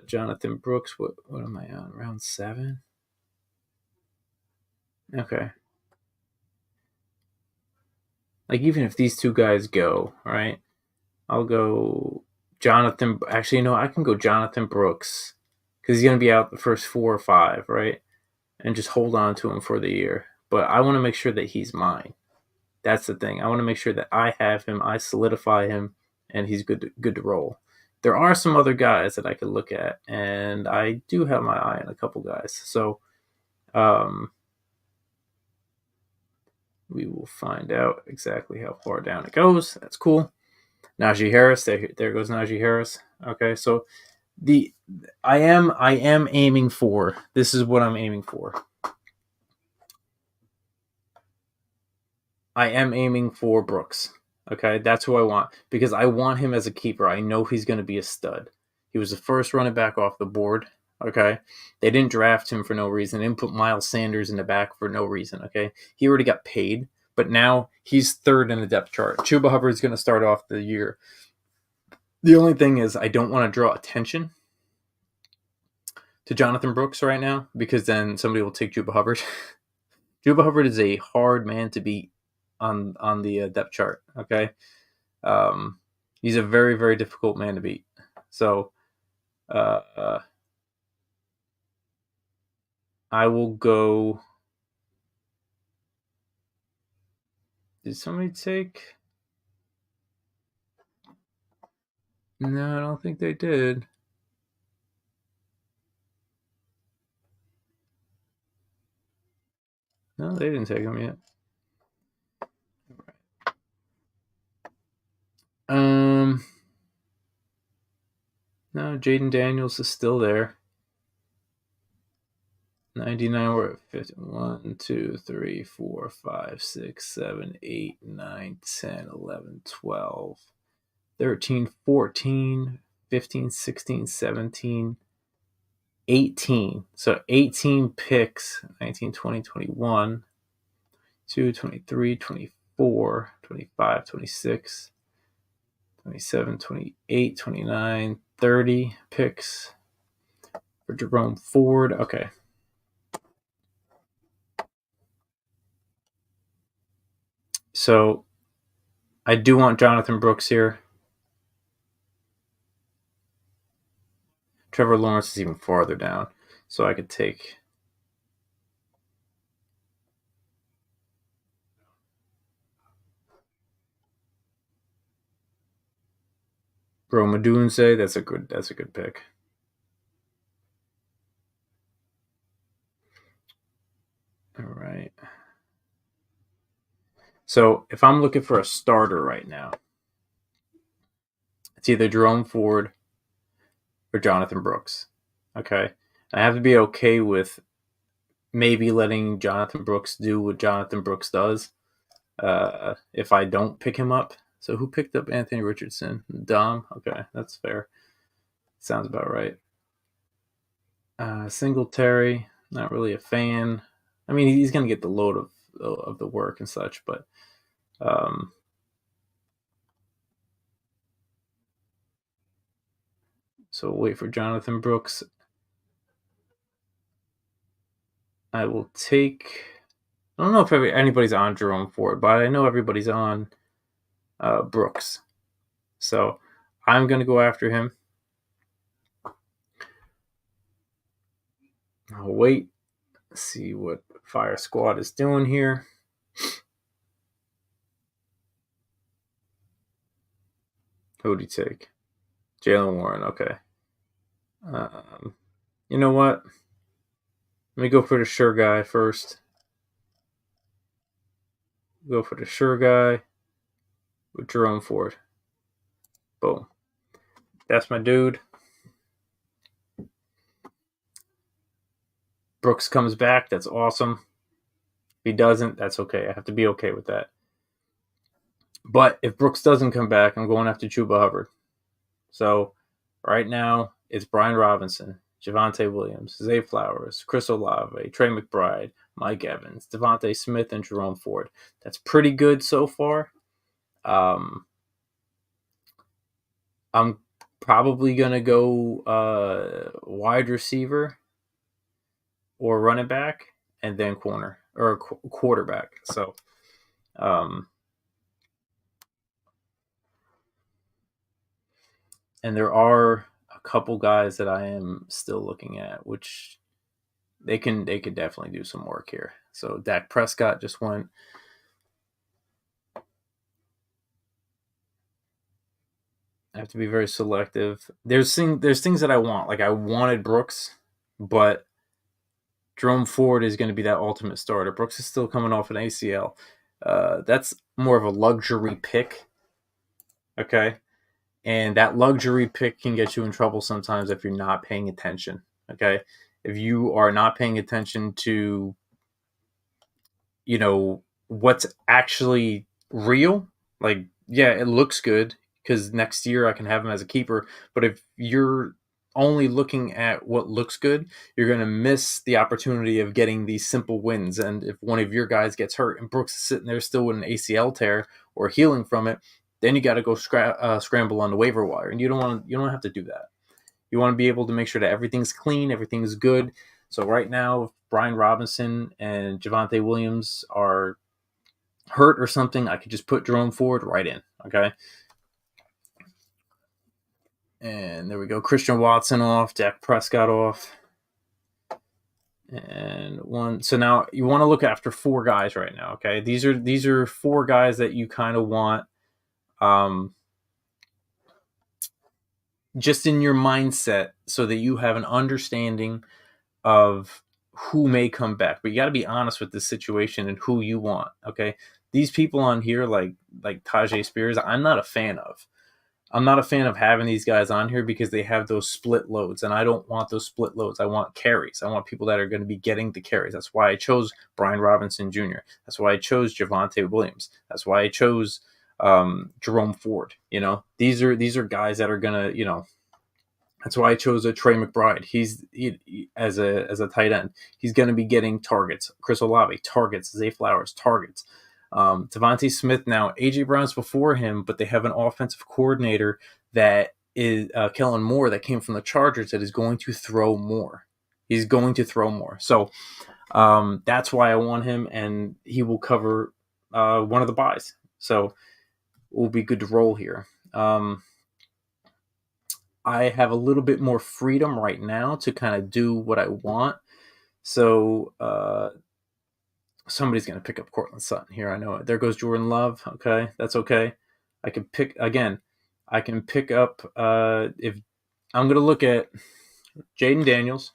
Jonathan Brooks, what am I on? Round 7? Okay. Like even if these 2 guys go, all right, I'll go Jonathan. Actually, no, I can go Jonathan Brooks because he's gonna be out the first 4 or 5, right? And just hold on to him for the year. But I want to make sure that he's mine. That's the thing. I want to make sure that I have him, I solidify him, and he's good to roll. There are some other guys that I could look at, and I do have my eye on a couple guys. So we will find out exactly how far down it goes. That's cool. Najee Harris, there goes Najee Harris. Okay, so I am aiming for, this is what I'm aiming for. I am aiming for Brooks. Okay, that's who I want because I want him as a keeper. I know he's going to be a stud. He was the first running back off the board. Okay, they didn't draft him for no reason. They didn't put Miles Sanders in the back for no reason. Okay, he already got paid, but now he's 3rd in the depth chart. Chuba Hubbard's going to start off the year. The only thing is I don't want to draw attention to Jonathan Brooks right now because then somebody will take Chuba Hubbard. Chuba Hubbard is a hard man to beat on the depth chart. Okay, he's a very, very difficult man to beat. So I will go Did somebody take? No, I don't think they did. No, they didn't take him yet. Um, no, Jaden Daniels is still there. 99, we're at 50. 1, 2, 3, 4, 5, 6, 7, 8, 9, 10, 11, 12, 13, 14, 15, 16, 17, 18. So 18 picks, 19, 20, 21, 2, 23, 24, 25, 26, 27, 28, 29, 30 picks for Jerome Ford. Okay. So I do want Jonathan Brooks here. Trevor Lawrence is even farther down. So I could take Rome Odunze. That's a good pick. All right. So if I'm looking for a starter right now, it's either Jerome Ford or Jonathan Brooks. Okay. I have to be okay with maybe letting Jonathan Brooks do what Jonathan Brooks does if I don't pick him up. So who picked up Anthony Richardson? Dom? Okay, that's fair. Sounds about right. Singletary, not really a fan. I mean, he's going to get the load of the work and such, but so wait for Jonathan Brooks. I will take. I don't know if anybody's on Jerome Ford, but I know everybody's on Brooks. So I'm going to go after him. I'll wait, see what Fire Squad is doing here. Who would he take? Jalen Warren. Okay. You know what? Let me go for the sure guy first. Go for the sure guy with Jerome Ford. Boom. That's my dude. Brooks comes back. That's awesome. If he doesn't, that's okay. I have to be okay with that. But if Brooks doesn't come back, I'm going after Chuba Hubbard. So right now, it's Brian Robinson, Javonte Williams, Zay Flowers, Chris Olave, Trey McBride, Mike Evans, Devontae Smith, and Jerome Ford. That's pretty good so far. I'm probably going to go wide receiver or running back and then corner or quarterback. So, and there are a couple guys that I am still looking at, which they could definitely do some work here. So Dak Prescott just went. I have to be very selective. There's things that I want. Like I wanted Brooks, but Jerome Ford is going to be that ultimate starter. Brooks is still coming off an ACL. That's more of a luxury pick. Okay. And that luxury pick can get you in trouble sometimes if you're not paying attention. Okay. If you are not paying attention to, what's actually real, like, yeah, it looks good because next year I can have him as a keeper. But if you're only looking at what looks good, you're going to miss the opportunity of getting these simple wins. And if one of your guys gets hurt and Brooks is sitting there still with an ACL tear or healing from it, then you got to go scramble on the waiver wire, and you don't have to do that. You want to be able to make sure that everything's clean, everything's good. So right now, if Brian Robinson and Javonte Williams are hurt or something, I could just put Jerome Ford right in. Okay. And there we go. Christian Watson off, Dak Prescott off. and one. So now you want to look after 4 guys right now. Okay, these are 4 guys that you kind of want, just in your mindset, so that you have an understanding of who may come back. But you got to be honest with this situation and who you want. Okay, these people on here, like Tajay Spears, I'm not a fan of. I'm not a fan of having these guys on here because they have those split loads, and I don't want those split loads. I want carries. I want people that are going to be getting the carries. That's why I chose Brian Robinson Jr. That's why I chose Javonte Williams. That's why I chose Jerome Ford. These are guys that are going to. That's why I chose a Trey McBride. As a tight end. He's going to be getting targets. Chris Olave, targets. Zay Flowers, targets. Devontae Smith now. A.J. Brown's before him, but they have an offensive coordinator that is Kellen Moore, that came from the Chargers, that is going to throw more. He's going to throw more. So that's why I want him, and he will cover one of the buys. So we'll be good to roll here. I have a little bit more freedom right now to kind of do what I want. So somebody's going to pick up Cortland Sutton here. I know it. There goes Jordan Love. Okay, that's okay. I can pick up, if I'm going to look at Jaden Daniels.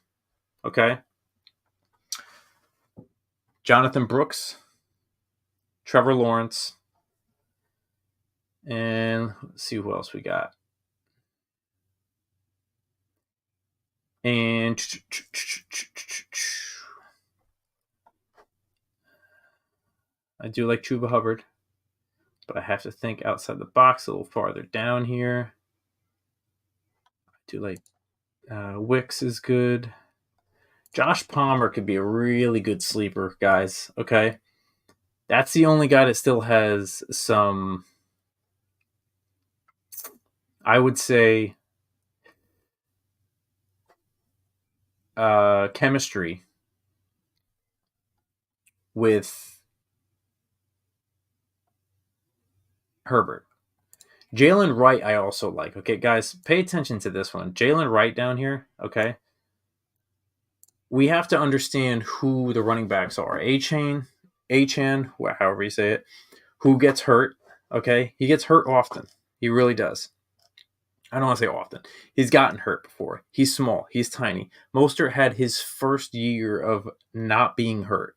Okay. Jonathan Brooks, Trevor Lawrence, and let's see who else we got. And I do like Chuba Hubbard, but I have to think outside the box a little farther down here. I do like Wicks is good. Josh Palmer could be a really good sleeper, guys. Okay. That's the only guy that still has some, I would say, chemistry with Herbert. Jalen Wright, I also like. Okay, guys, pay attention to this one. Jalen Wright down here, okay? We have to understand who the running backs are. Achane, however you say it, who gets hurt, okay? He gets hurt often. He really does. I don't want to say often. He's gotten hurt before. He's small. He's tiny. Mostert had his first year of not being hurt,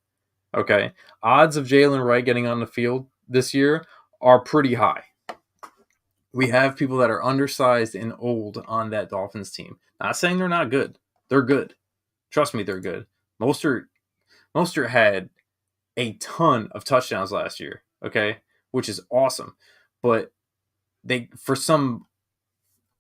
okay? Odds of Jalen Wright getting on the field this year are pretty high. We have people that are undersized and old on that Dolphins team. Not saying they're not good. They're good. Trust me, they're good. Mostert had a ton of touchdowns last year, okay, which is awesome. But for some,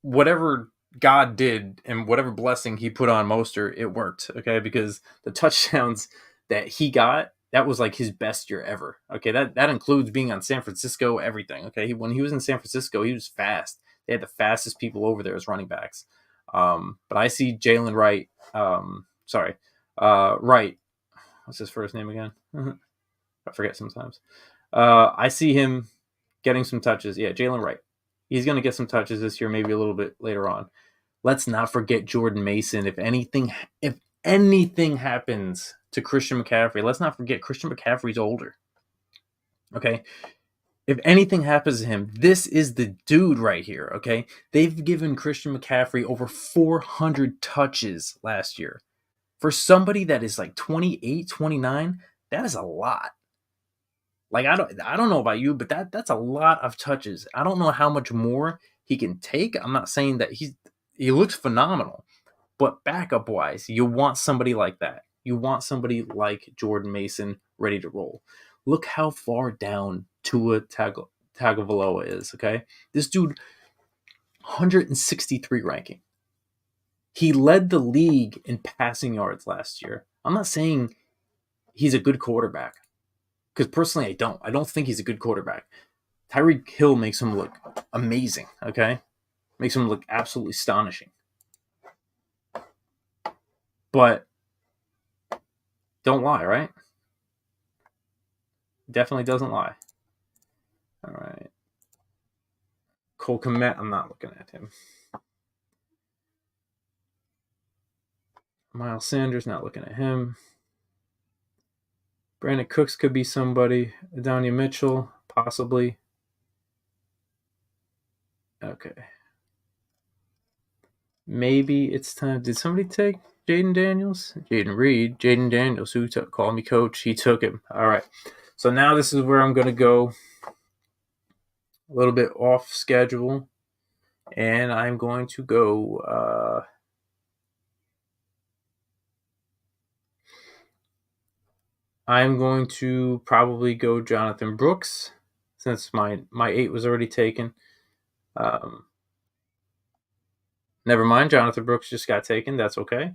whatever God did and whatever blessing he put on Mostert, it worked, okay, because the touchdowns that he got, that was like his best year ever. Okay, that includes being on San Francisco, everything. Okay, when he was in San Francisco, he was fast. They had the fastest people over there as running backs. But I see Jalen Wright. Wright. What's his first name again? I forget sometimes. I see him getting some touches. Yeah, Jalen Wright. He's going to get some touches this year, maybe a little bit later on. Let's not forget Jordan Mason. If anything happens to Christian McCaffrey, let's not forget Christian McCaffrey's older. Okay? If anything happens to him, this is the dude right here, okay? They've given Christian McCaffrey over 400 touches last year. For somebody that is like 28, 29, that is a lot. Like, I don't know about you, but that's a lot of touches. I don't know how much more he can take. I'm not saying that he looks phenomenal, but backup wise, you want somebody like that. You want somebody like Jordan Mason ready to roll. Look how far down Tua Tagovailoa is. Okay, this dude, 163 ranking. He led the league in passing yards last year. I'm not saying he's a good quarterback, because personally, I don't. I don't think he's a good quarterback. Tyreek Hill makes him look amazing, okay? Makes him look absolutely astonishing. But don't lie, right? Definitely doesn't lie. All right. Cole Kmet, I'm not looking at him. I'm Miles Sanders, not looking at him. Brandon Cooks could be somebody. Adonai Mitchell, possibly. Okay. Maybe it's time. Did somebody take Jaden Daniels? Jaden Reed. Jaden Daniels, who took Call Me Coach. He took him. All right. So now this is where I'm going to go a little bit off schedule. And I'm going to go I'm going to probably go Jonathan Brooks since my 8 was already taken. Never mind, Jonathan Brooks just got taken. That's okay.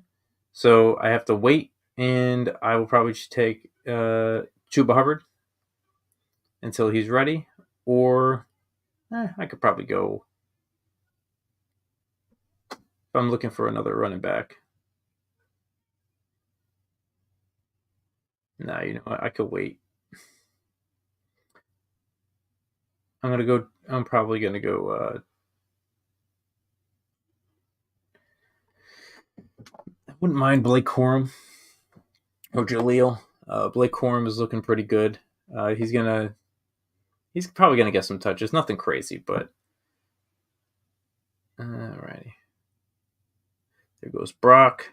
So I have to wait, and I will probably just take Chuba Hubbard until he's ready. Or I could probably go if I'm looking for another running back. Nah, you know what? I could wait. I'm probably gonna go. I wouldn't mind Blake Corum or Jaleel. Blake Corum is looking pretty good. He's probably gonna get some touches. Nothing crazy, but alrighty. There goes Brock.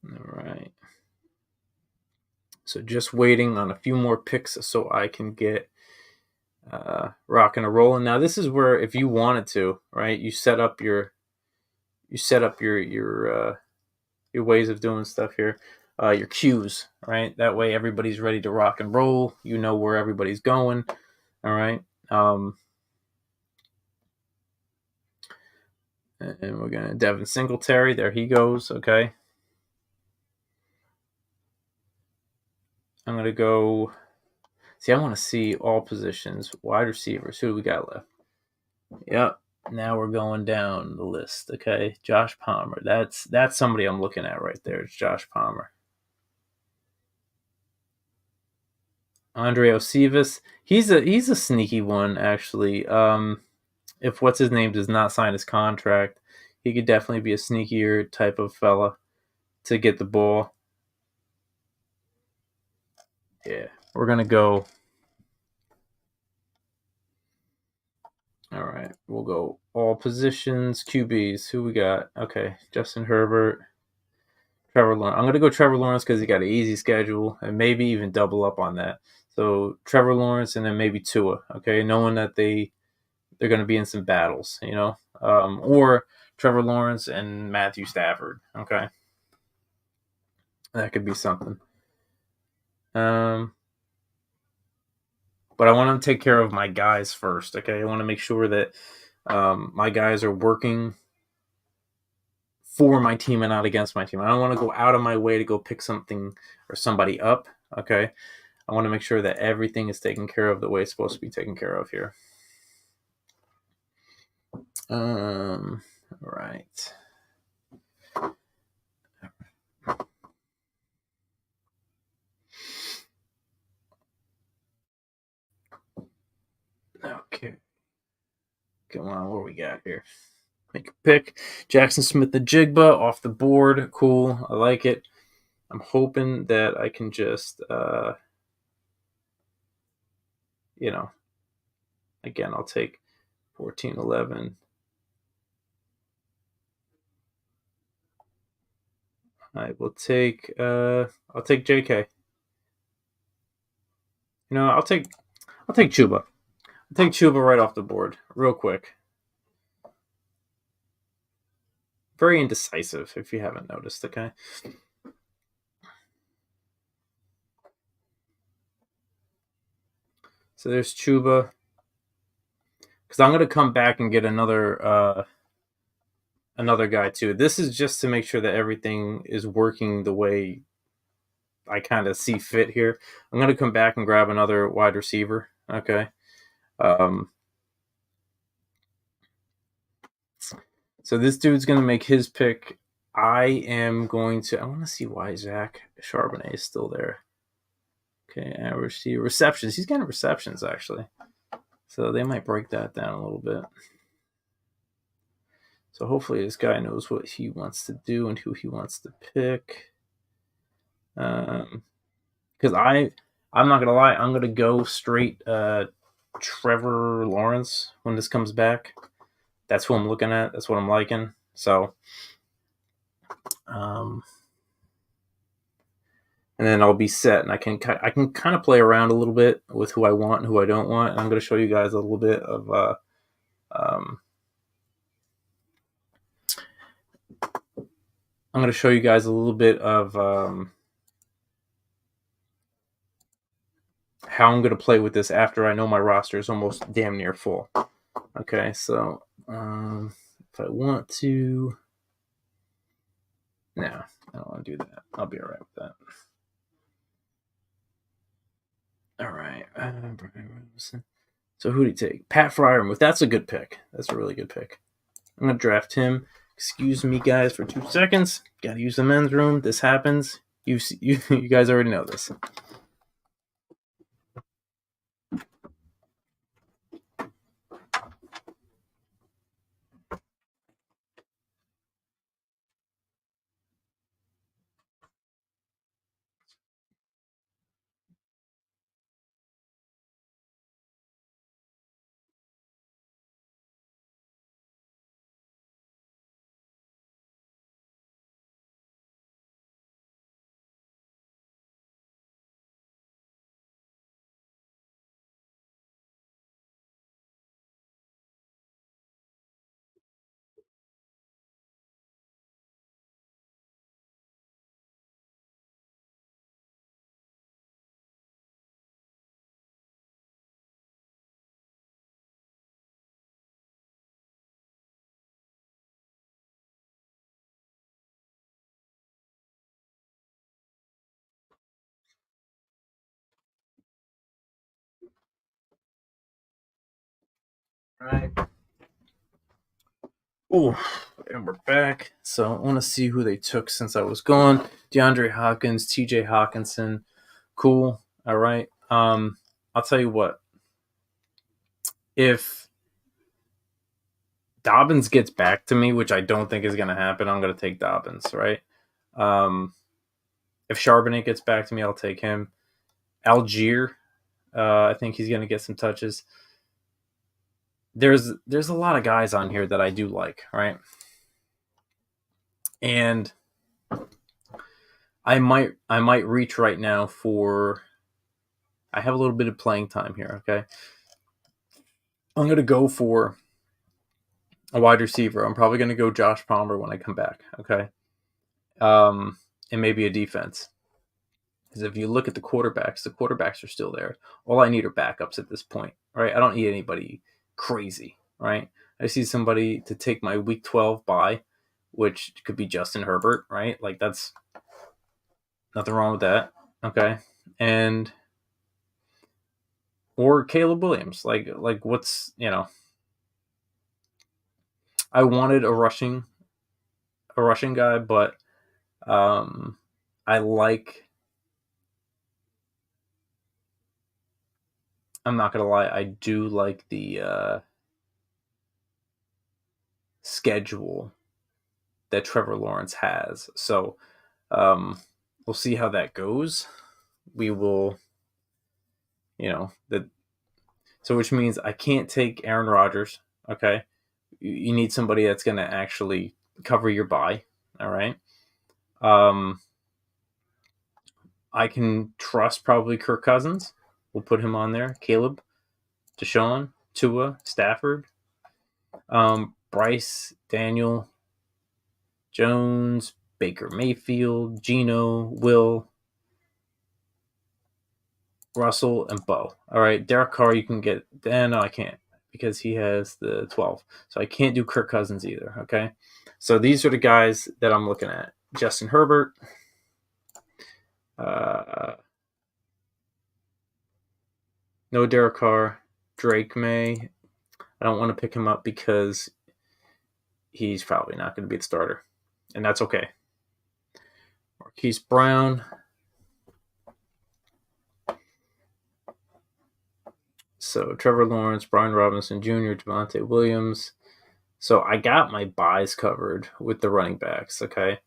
All right. So just waiting on a few more picks so I can get rocking and rolling. Now this is where if you wanted to, right, you set up your ways of doing stuff here, your cues, right? That way everybody's ready to rock and roll. You know where everybody's going. All right. And we're gonna Devin Singletary. There he goes. Okay. I'm gonna go. See, I want to see all positions. Wide receivers. Who do we got left? Yep. Now we're going down the list. Okay. Josh Palmer. That's somebody I'm looking at right there. It's Josh Palmer. Andre Osivas. He's a sneaky one, actually. If what's his name does not sign his contract, he could definitely be a sneakier type of fella to get the ball. Yeah. We're gonna go. All right, we'll go all positions, QBs. Who we got? Okay, Justin Herbert, Trevor Lawrence. I'm going to go Trevor Lawrence because he got an easy schedule and maybe even double up on that. So Trevor Lawrence and then maybe Tua. Okay, knowing that they're going to be in some battles, or Trevor Lawrence and Matthew Stafford. Okay, that could be something. But I want to take care of my guys first. Okay, I want to make sure that my guys are working for my team and not against my team. I don't want to go out of my way to go pick something or somebody up. Okay, I want to make sure that everything is taken care of the way it's supposed to be taken care of here. Right. Okay. Come on, what do we got here? Make a pick. Jackson Smith the Jigba off the board. Cool. I like it. I'm hoping that I can just, again, I'll take 14-11. I will take, I'll take JK. I'll take Chuba. I'll take Chuba right off the board, real quick. Very indecisive, if you haven't noticed, okay? So there's Chuba. Because I'm going to come back and get another guy, too. This is just to make sure that everything is working the way I kind of see fit here. I'm going to come back and grab another wide receiver, okay? So this dude's going to make his pick. I want to see why Zach Charbonnet is still there. Okay, average receptions. He's getting receptions, actually. So they might break that down a little bit. So hopefully this guy knows what he wants to do and who he wants to pick. Because I'm not gonna lie, I'm gonna go straight Trevor Lawrence when this comes back. That's who I'm looking at. That's what I'm liking. So, and then I'll be set, and I can kind of play around a little bit with who I want and who I don't want. And I'm going to show you guys a little bit of I'm going to show you guys a little bit of how I'm going to play with this after I know my roster is almost damn near full. Okay, so if I want to, no, I don't want to do that. I'll be all right with that. All right, so who do you take? Pat Fryermuth. That's a good pick. That's a really good pick. I'm going to draft him. Excuse me, guys, for 2 seconds. Got to use the men's room. This happens. You guys already know this. All right. Oh, and we're back. So I want to see who they took since I was gone. DeAndre Hopkins, TJ Hawkinson. Cool. All right. I'll tell you what. If Dobbins gets back to me, which I don't think is going to happen, I'm going to take Dobbins, right? If Charbonnet gets back to me, I'll take him. Algier, I think he's going to get some touches. There's a lot of guys on here that I do like, right? And I might reach right now for. I have a little bit of playing time here, okay? I'm going to go for a wide receiver. I'm probably going to go Josh Palmer when I come back, okay? And maybe a defense. Because if you look at the quarterbacks are still there. All I need are backups at this point, right? I don't need anybody crazy, right? I see somebody to take my week 12 bye, which could be Justin Herbert, right? Like that's nothing wrong with that, okay? And or Caleb Williams, like what's I wanted a rushing guy, but I like. I'm not gonna lie, I do like the schedule that Trevor Lawrence has. So we'll see how that goes. We will, so which means I can't take Aaron Rodgers. Okay, you need somebody that's going to actually cover your bye. All right. I can trust probably Kirk Cousins. We'll put him on there. Caleb, Deshaun, Tua, Stafford, Bryce, Daniel, Jones, Baker Mayfield, Geno, Will, Russell, and Bo. All right, Derek Carr, you can get. No, I can't because he has the 12. So I can't do Kirk Cousins either. Okay, so these are the guys that I'm looking at: Justin Herbert, no Derek Carr, Drake May. I don't want to pick him up because he's probably not going to be the starter, and that's okay. Marquise Brown. So Trevor Lawrence, Brian Robinson Jr., Javonte Williams, So I got my buys covered with the running backs, okay?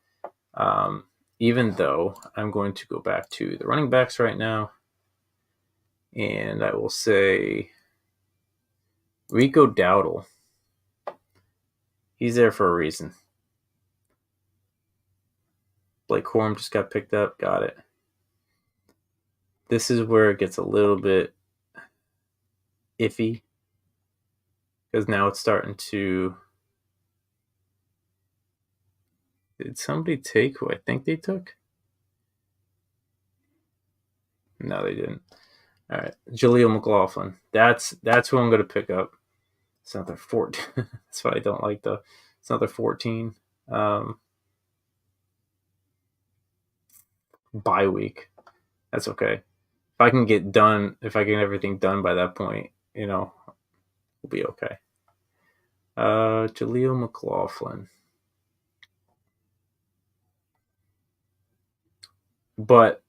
Um, Even though I'm going to go back to the running backs right now, and I will say Rico Dowdle. He's there for a reason. Blake Corum just got picked up. Got it. This is where it gets a little bit iffy because now it's starting to. Did somebody take who I think they took? No, they didn't. All right, Jaleel McLaughlin. That's who I'm going to pick up. It's not their 14. That's what I don't like though. It's not their 14. Bye week. That's okay. If I can get done, if I get everything done by that point, we'll be okay. Jaleel McLaughlin. But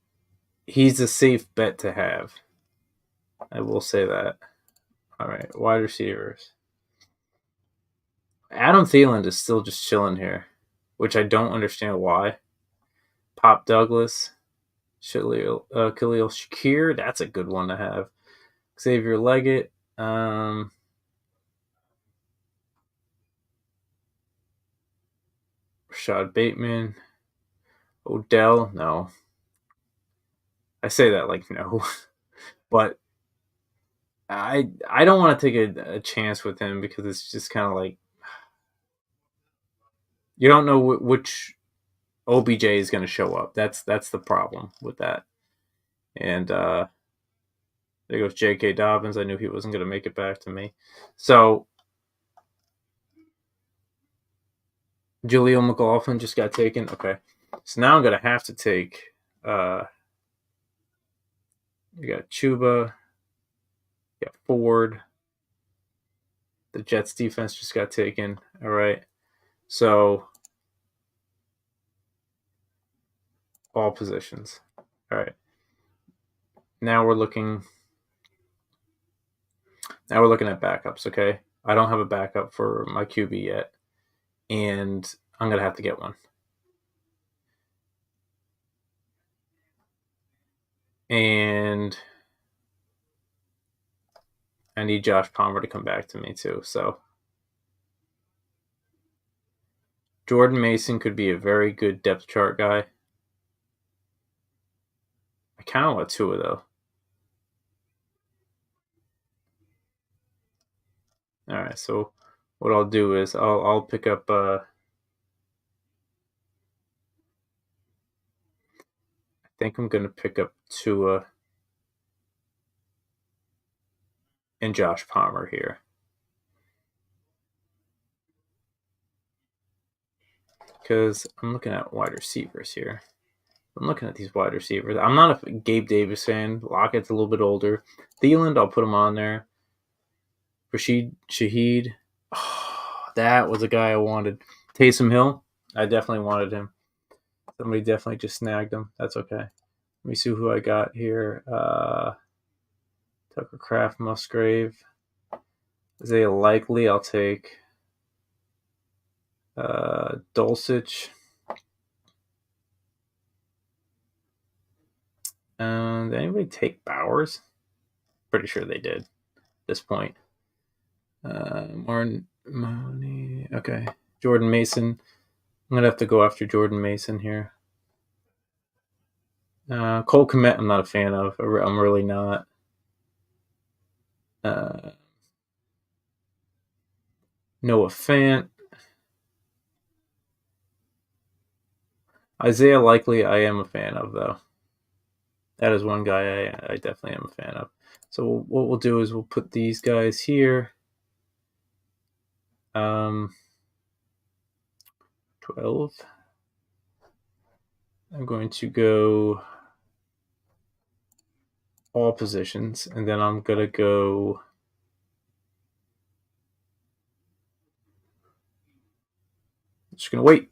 he's a safe bet to have. I will say that. All right, wide receivers. Adam Thielen is still just chilling here, which I don't understand why. Pop Douglas, Khalil Shakir, that's a good one to have. Xavier Leggett, Rashad Bateman, Odell. No, I say that like no, but I don't want to take a chance with him because it's just kind of like you don't know which OBJ is going to show up. That's the problem with that. And there goes J.K. Dobbins. I knew he wasn't going to make it back to me. So Jaleel McLaughlin just got taken. Okay, so now I'm going to have to take. You got Chuba. You got Ford. The Jets defense just got taken. All right, so all positions. All right. Now we're looking at backups, okay? I don't have a backup for my QB yet, and I'm going to have to get one. And I need Josh Palmer to come back to me too. So Jordan Mason could be a very good depth chart guy. I kind of want Tua though. All right, so what I'll do is I'll pick up. I think I'm going to pick up Tua and Josh Palmer here. Because I'm looking at wide receivers here. I'm looking at these wide receivers. I'm not a Gabe Davis fan. Lockett's a little bit older. Thielen, I'll put him on there. Rashid Shaheed. Oh, that was a guy I wanted. Taysom Hill. I definitely wanted him. Somebody definitely just snagged him. That's okay. Let me see who I got here. Tucker Kraft, Musgrave. Isaiah Likely, I'll take. Dulcich. Did anybody take Bowers? Pretty sure they did at this point. Martin Money. Okay. Jordan Mason. I'm going to have to go after Jordan Mason here. Cole Kmet, I'm not a fan of. I'm really not. Noah Fant. Isaiah Likely, I am a fan of, though. That is one guy I definitely am a fan of. So what we'll do is we'll put these guys here. 12. I'm going to go all positions, and then I'm going to go just going to wait.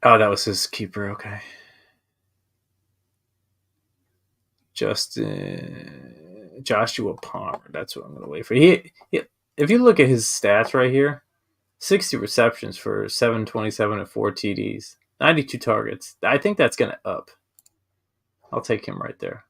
Oh, that was his keeper. Okay. Justin. Joshua Palmer. That's what I'm going to wait for. If you look at his stats right here, 60 receptions for 727 and 4 TDs, 92 targets. I think that's going to up. I'll take him right there.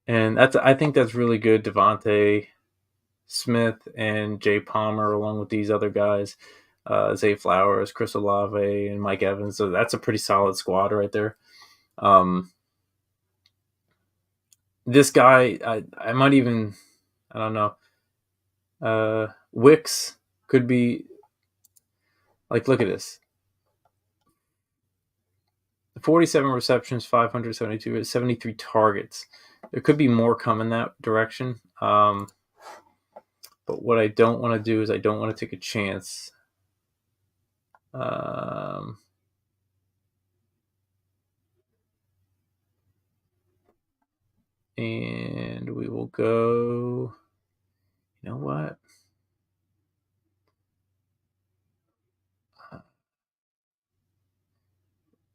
And I think that's really good. Devontae Smith and Jay Palmer, along with these other guys, Zay Flowers, Chris Olave, and Mike Evans. So that's a pretty solid squad right there. This guy, I might even, I don't know. Wicks could be like, look at this: 47 receptions, 572, 73 targets. There could be more coming that direction. But what I don't want to do is I don't want to take a chance. And we will go. You know what?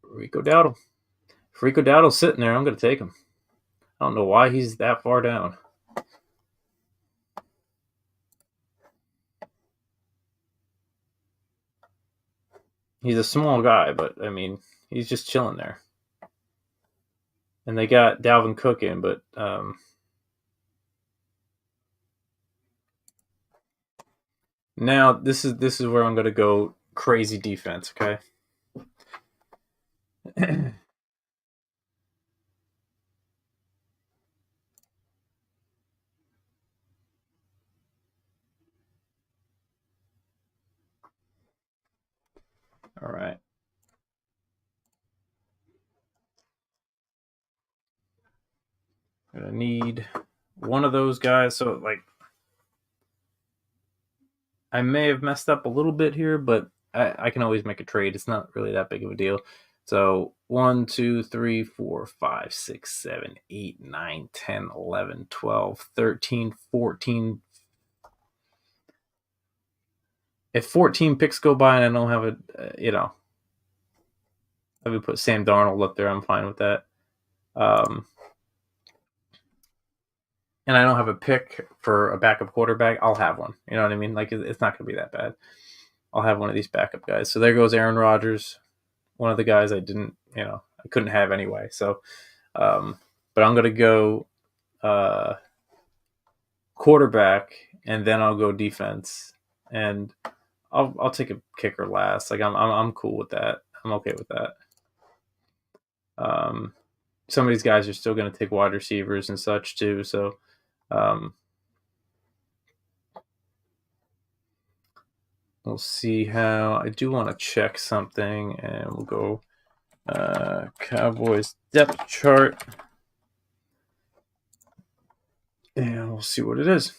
Rico Dowdle's sitting there. I'm going to take him. I don't know why he's that far down. He's a small guy, but I mean, he's just chilling there. And they got Dalvin Cook in, but now this is where I'm going to go crazy defense. Okay. All right. I'm going to need one of those guys. So, like, I may have messed up a little bit here, but I can always make a trade. It's not really that big of a deal. So 1, 2, 3, 4, 5, 6, 7, 8, 9, 10, 11, 12, 13, 14. If 14 picks go by and I don't have a, I would put Sam Darnold up there. I'm fine with that. And I don't have a pick for a backup quarterback. I'll have one. You know what I mean? Like, it's not going to be that bad. I'll have one of these backup guys. So there goes Aaron Rodgers, one of the guys I couldn't have anyway. So, but I'm going to go quarterback, and then I'll go defense, and I'll take a kicker last. Like, I'm cool with that. I'm okay with that. Some of these guys are still going to take wide receivers and such too. So, we'll see how. I do want to check something, and we'll go Cowboys depth chart, and we'll see what it is.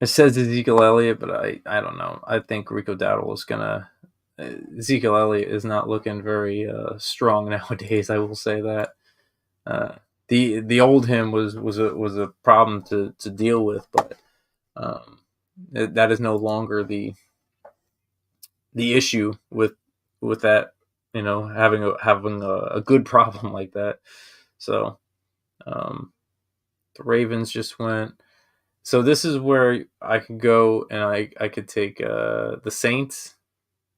It says Ezekiel Elliott, but I don't know. I think Rico Dowdle is gonna. Ezekiel Elliott is not looking very strong nowadays. I will say that. The old him was a problem to deal with, but that is no longer the issue with that. Having a good problem like that. So, the Ravens just went. So this is where I could go, and I could take the Saints.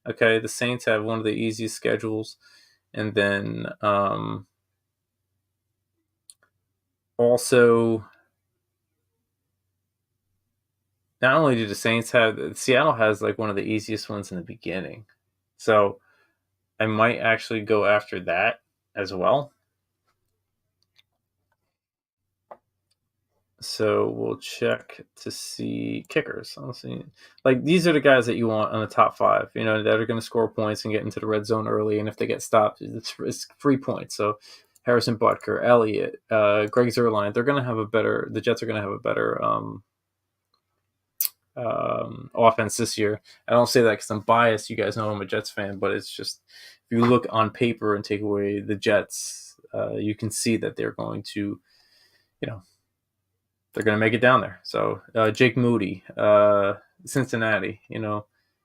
Okay, the Saints have one of the easiest schedules, and then also, not only do the Saints have, Seattle has like one of the easiest ones in the beginning, so I might actually go after that as well. So we'll check to see kickers. I'll see. Like, these are the guys that you want on the top 5, that are going to score points and get into the red zone early. And if they get stopped, it's 3 points. So Harrison Butker, Elliott, Greg Zuerlein, the Jets are going to have a better offense this year. I don't say that because I'm biased. You guys know I'm a Jets fan, but it's just, if you look on paper and take away the Jets, you can see that they're going to, they're going to make it down there. So Jake Moody, Cincinnati,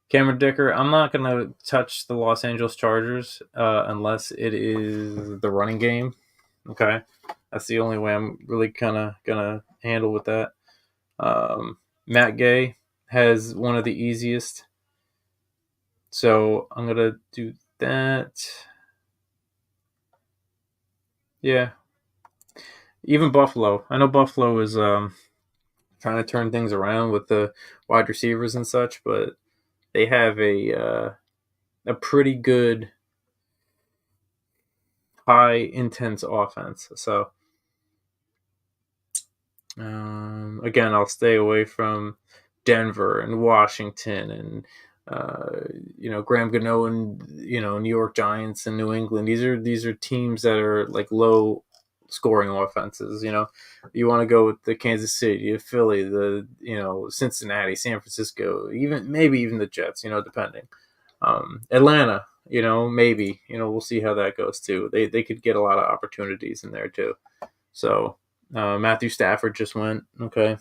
Cameron Dicker. I'm not going to touch the Los Angeles Chargers unless it is the running game. Okay, that's the only way I'm really kind of going to handle with that. Matt Gay has one of the easiest, so I'm going to do that. Yeah, even Buffalo. I know Buffalo is trying to turn things around with the wide receivers and such, but they have a pretty good high intense offense. So again, I'll stay away from Denver and Washington and Graham Gano and New York Giants and New England. These are teams that are like low scoring offenses. You want to go with the Kansas City, the Philly, the Cincinnati, San Francisco, maybe even the Jets. Depending. Atlanta, maybe we'll see how that goes too. They could get a lot of opportunities in there too. So Matthew Stafford just went. Okay.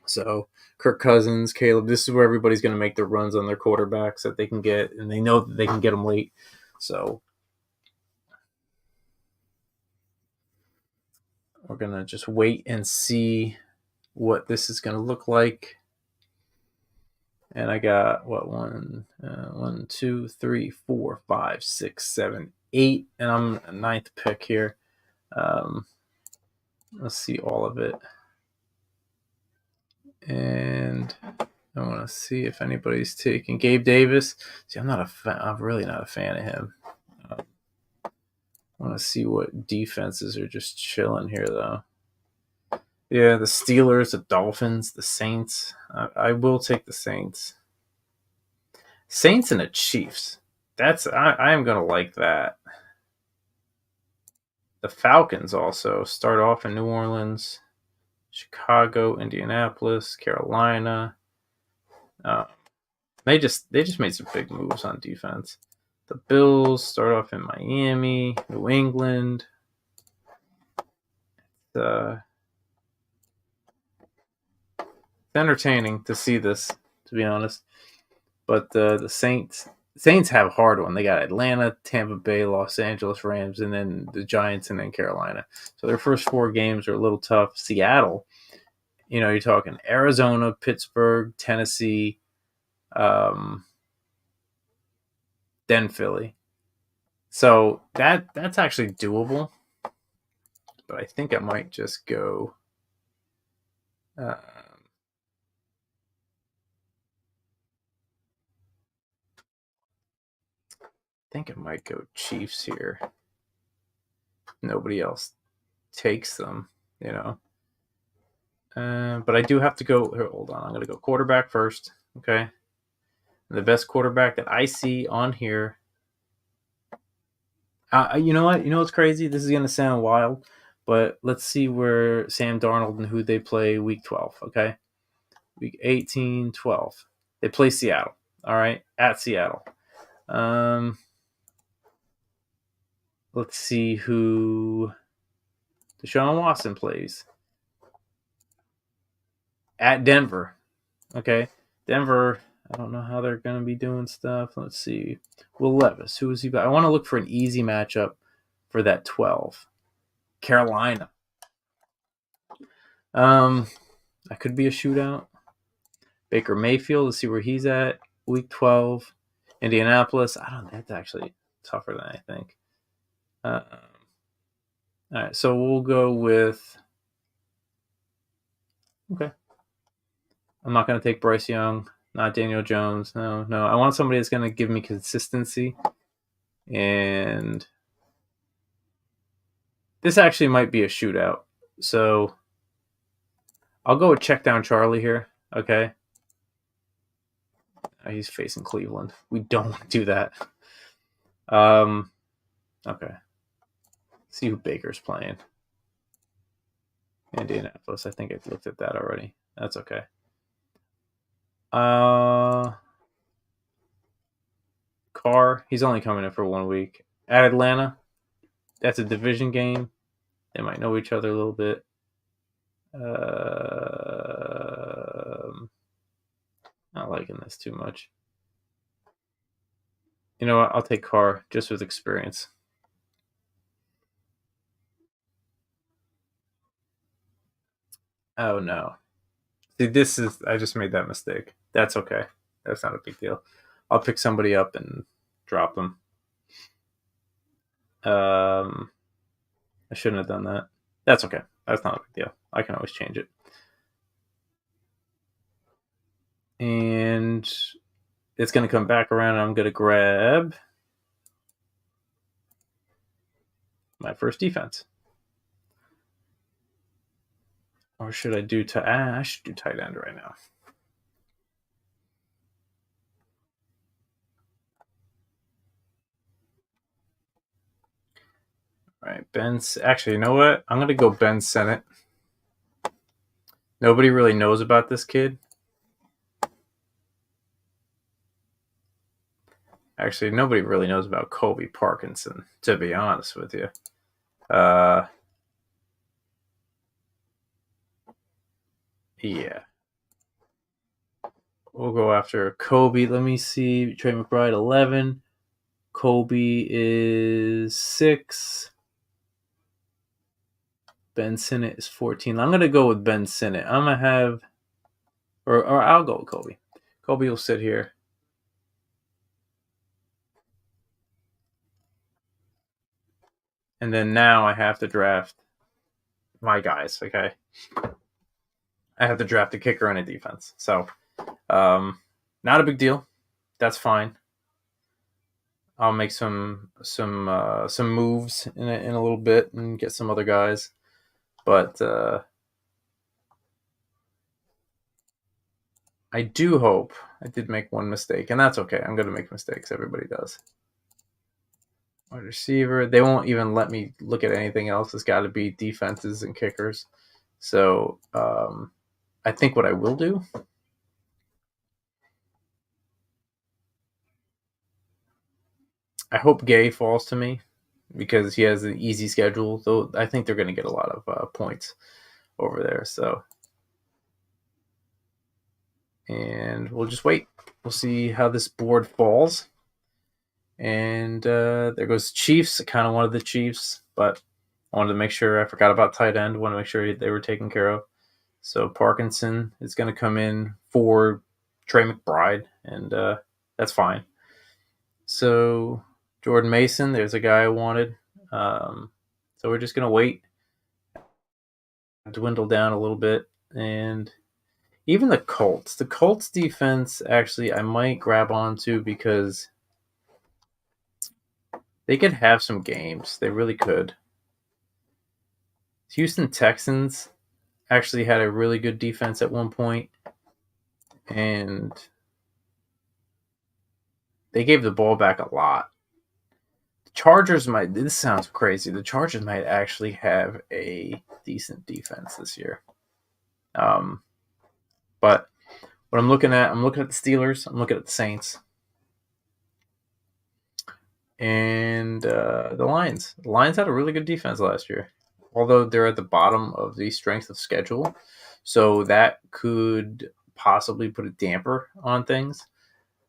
So Kirk Cousins, Caleb, this is where everybody's going to make their runs on their quarterbacks that they can get, and they know that they can get them late. So we're going to just wait and see what this is going to look like. And I got one, 2, 3, 4, 5, 6, 7, 8, and I'm a ninth pick here. Let's see all of it. And I want to see if anybody's taking Gabe Davis. See, I'm really not a fan of him. I want to see what defenses are just chilling here, though. Yeah, the Steelers, the Dolphins, the Saints. I will take the Saints. Saints and the Chiefs. I am gonna like that. The Falcons also start off in New Orleans, Chicago, Indianapolis, Carolina. They just made some big moves on defense. The Bills start off in Miami, New England. It's entertaining to see this, to be honest. But the Saints have a hard one. They got Atlanta, Tampa Bay, Los Angeles Rams, and then the Giants, and then Carolina. So their first 4 games are a little tough. Seattle, you're talking Arizona, Pittsburgh, Tennessee, then Philly. So that's actually doable. But I think I might just go. I think I might go Chiefs here. Nobody else takes them, but I do have to go. Here, hold on, I'm going to go quarterback first. Okay. The best quarterback that I see on here. You know what? You know what's crazy? This is going to sound wild, but let's see where Sam Darnold and who they play week 12. Okay. Week 18, 12. They play Seattle. All right. At Seattle. Let's see who Deshaun Watson plays. At Denver. Okay. Denver, I don't know how they're going to be doing stuff. Let's see. Will Levis, who is he? I want to look for an easy matchup for that 12. Carolina. That could be a shootout. Baker Mayfield, let's see where he's at. Week 12. Indianapolis. That's actually tougher than I think. All right, so we'll go with. Okay. I'm not going to take Bryce Young, not Daniel Jones. No. I want somebody that's going to give me consistency. And this actually might be a shootout. So I'll go with check down Charlie here. Okay. He's facing Cleveland. We don't want to do that. Okay. See who Baker's playing. Indianapolis. I think I looked at that already. That's okay. Carr. He's only coming in for 1 week. At Atlanta. That's a division game. They might know each other a little bit. Not liking this too much. You know what? I'll take Carr just with experience. Oh no. See, I just made that mistake. That's okay. That's not a big deal. I'll pick somebody up and drop them. Um, I shouldn't have done that. That's okay. That's not a big deal. I can always change it. And it's going to come back around. And I'm going to grab my first defense. Or should I do I should do tight end right now. All right, actually, you know what? I'm going to go Ben Sennett. Nobody really knows about this kid. Actually, nobody really knows about Kobe Parkinson, to be honest with you. Yeah. We'll go after Kobe. Let me see. Trey McBride, 11. Kobe is 6. Ben Sinnott is 14. I'm going to go with Ben Sinnott. I'm going to have, or I'll go with Kobe. Kobe will sit here. And then now I have to draft my guys, okay? I have to draft a kicker and a defense. So, not a big deal. That's fine. I'll make some moves in a little bit and get some other guys. But I do hope I did make one mistake, and that's okay. I'm going to make mistakes. Everybody does. Wide receiver. They won't even let me look at anything else. It's got to be defenses and kickers. So I think what I will do, I hope Gay falls to me because he has an easy schedule. Though I think they're going to get a lot of points over there. So, and we'll just wait. We'll see how this board falls. And there goes Chiefs. I kind of wanted the Chiefs, but I wanted to make sure I forgot about tight end. I want to make sure they were taken care of. So Parkinson is going to come in for Trey McBride, and that's fine. So Jordan Mason, there's a guy I wanted. So we're just going to wait, dwindle down a little bit, and even the Colts defense, actually, I might grab onto because they could have some games. They really could. Houston Texans actually had a really good defense at one point, and they gave the ball back a lot. The Chargers might, this sounds crazy, the Chargers might actually have a decent defense this year. But what I'm looking at the Steelers, I'm looking at the Saints, and the Lions. The Lions had a really good defense last year, although they're at the bottom of the strength of schedule. So that could possibly put a damper on things.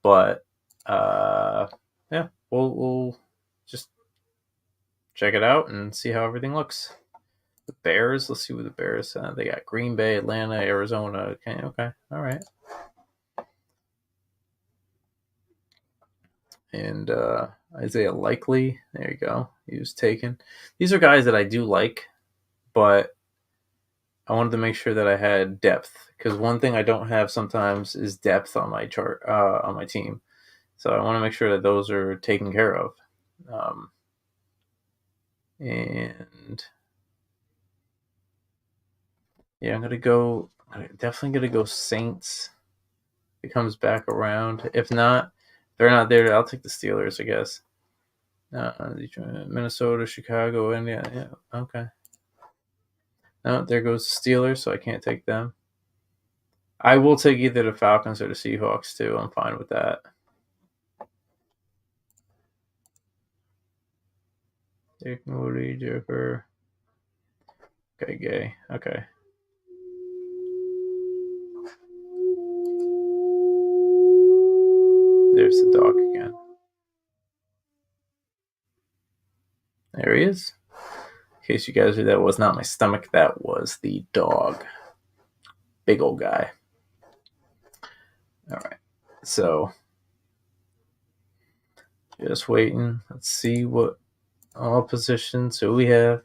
But yeah, we'll just check it out and see how everything looks. The Bears, let's see what the Bears. They got Green Bay, Atlanta, Arizona. Okay, all right. And Isaiah Likely, there you go. He was taken. These are guys that I do like, but I wanted to make sure that I had depth because one thing I don't have sometimes is depth on my chart on my team. So I want to make sure that those are taken care of. And yeah, I'm definitely gonna go Saints. If it comes back around. If not, if they're not there, I'll take the Steelers, I guess. Minnesota, Chicago, India. Yeah, okay. No, there goes the Steelers, so I can't take them. I will take either the Falcons or the Seahawks too. I'm fine with that. Dick Moody, Joker. Okay, Gay. Okay. There's the dog again. There he is. In case you guys knew, that was not my stomach. That was the dog. Big old guy. All right. So just waiting. Let's see what all positions. Who we have.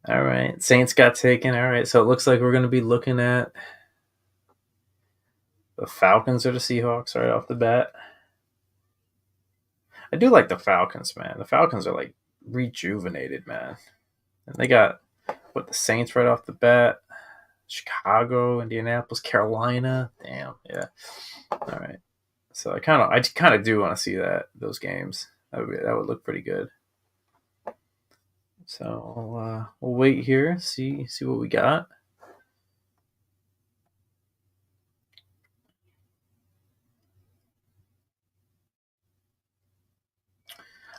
All right. Saints got taken. All right. So it looks like we're going to be looking at the Falcons or the Seahawks right off the bat. I do like the Falcons, man. The Falcons are like rejuvenated, man. And they got the Saints right off the bat. Chicago, Indianapolis, Carolina. Damn, yeah. All right. So I kind of do want to see those games. That would look pretty good. So we'll wait here, see what we got.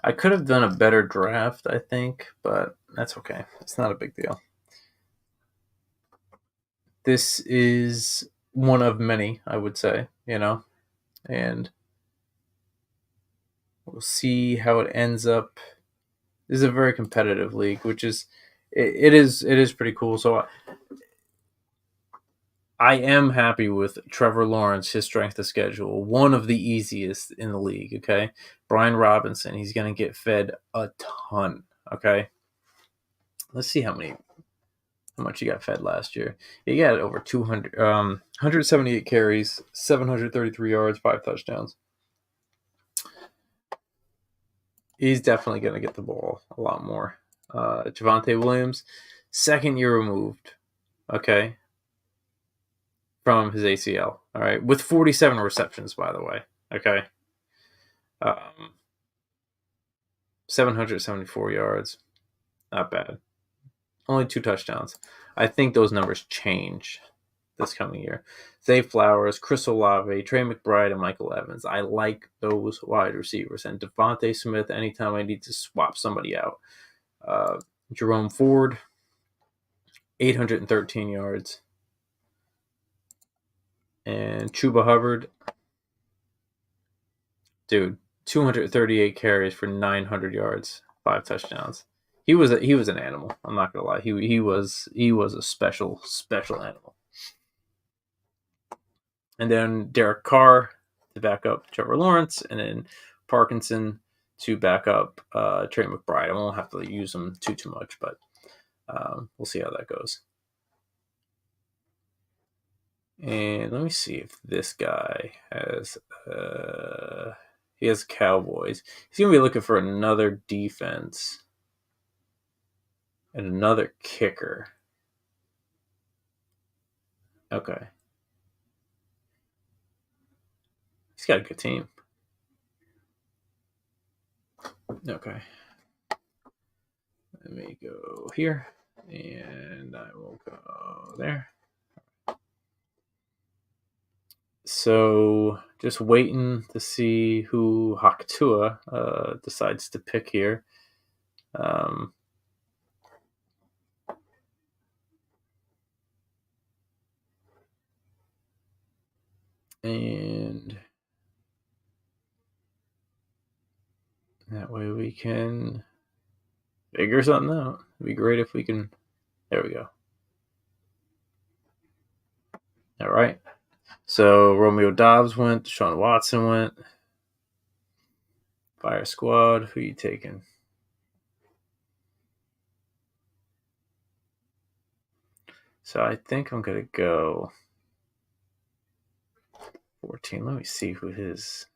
I could have done a better draft, I think, but that's okay. It's not a big deal. This is one of many, I would say, and we'll see how it ends up. This is a very competitive league, which is it is pretty cool. So I am happy with Trevor Lawrence, his strength of schedule, one of the easiest in the league. Okay, Brian Robinson, he's going to get fed a ton. Okay, let's see how much he got fed last year. He got over 200, 178 carries, 733 yards, 5 touchdowns. He's definitely going to get the ball a lot more. Javonte Williams, second year removed, okay, from his ACL. All right, with 47 receptions, by the way. Okay, 774 yards, not bad. Only 2 touchdowns. I think those numbers change this coming year. Zay Flowers, Chris Olave, Trey McBride, and Michael Evans. I like those wide receivers. And Devontae Smith, anytime I need to swap somebody out. Jerome Ford, 813 yards. And Chuba Hubbard, dude, 238 carries for 900 yards, 5 touchdowns. He was an animal. I'm not gonna lie. He was a special animal. And then Derek Carr to back up Trevor Lawrence, and then Parkinson to back up Trey McBride. I won't have to use him too much, but we'll see how that goes. And let me see if this guy has he has Cowboys. He's gonna be looking for another defense and another kicker. Okay. He's got a good team. Okay. Let me go here, and I will go there. So just waiting to see who Haktua decides to pick here. And that way we can figure something out. It'd be great if we can. There we go. All right. So Romeo Dobbs went. Deshaun Watson went. Fire Squad. Who you taking? So I think I'm gonna go 14. Let me see who his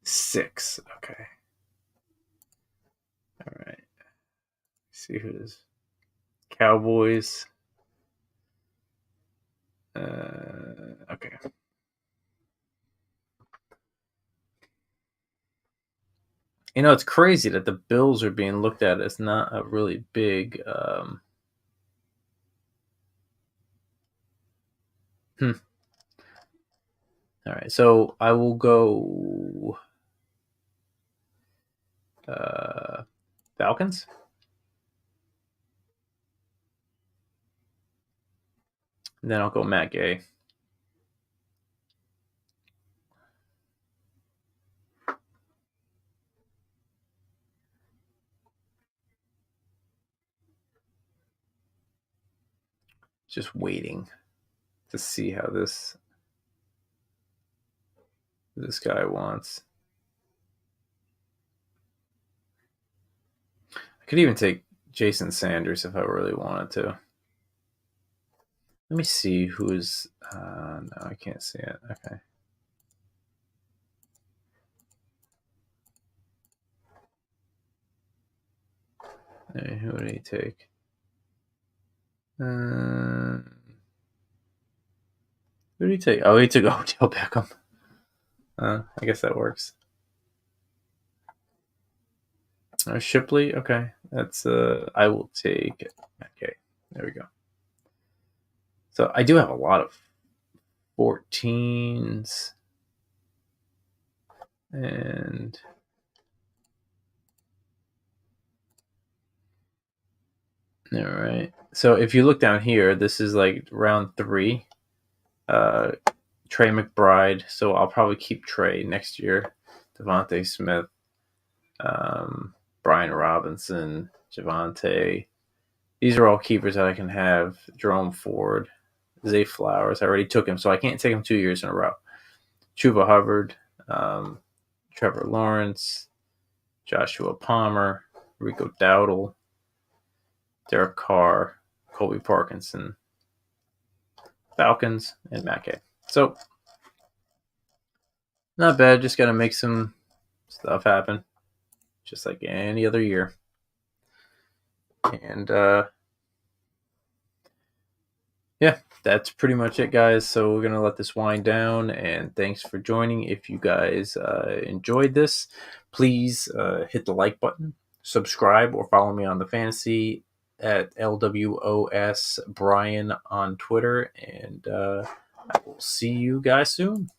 6. Okay. All right. See who his Cowboys. Okay. It's crazy that the Bills are being looked at as not a really big. All right, so I will go Falcons. And then I'll go Matt Gay. Just waiting to see how this guy wants. I could even take Jason Sanders if I really wanted to. Let me see who's. No, I can't see it. Okay. Hey, who did he take? Who did he take? Oh, he took Odell Beckham. I guess that works. Shipley. Okay, that's. I will take it. Okay, there we go. So I do have a lot of 14s and all right. So if you look down here, this is like round 3. Trey McBride. So I'll probably keep Trey next year. Devontae Smith, Brian Robinson, Javonte. These are all keepers that I can have. Jerome Ford, Zay Flowers. I already took him, so I can't take him 2 years in a row. Chuba Hubbard, Trevor Lawrence, Joshua Palmer, Rico Dowdle, Derek Carr, Colby Parkinson, Falcons, and Matt Gay. So, not bad. Just got to make some stuff happen, just like any other year. And yeah, that's pretty much it, guys. So we're gonna let this wind down, and thanks for joining. If you guys enjoyed this, please hit the like button, subscribe, or follow me on the fantasy at LWOS Brian on Twitter, and I will see you guys soon.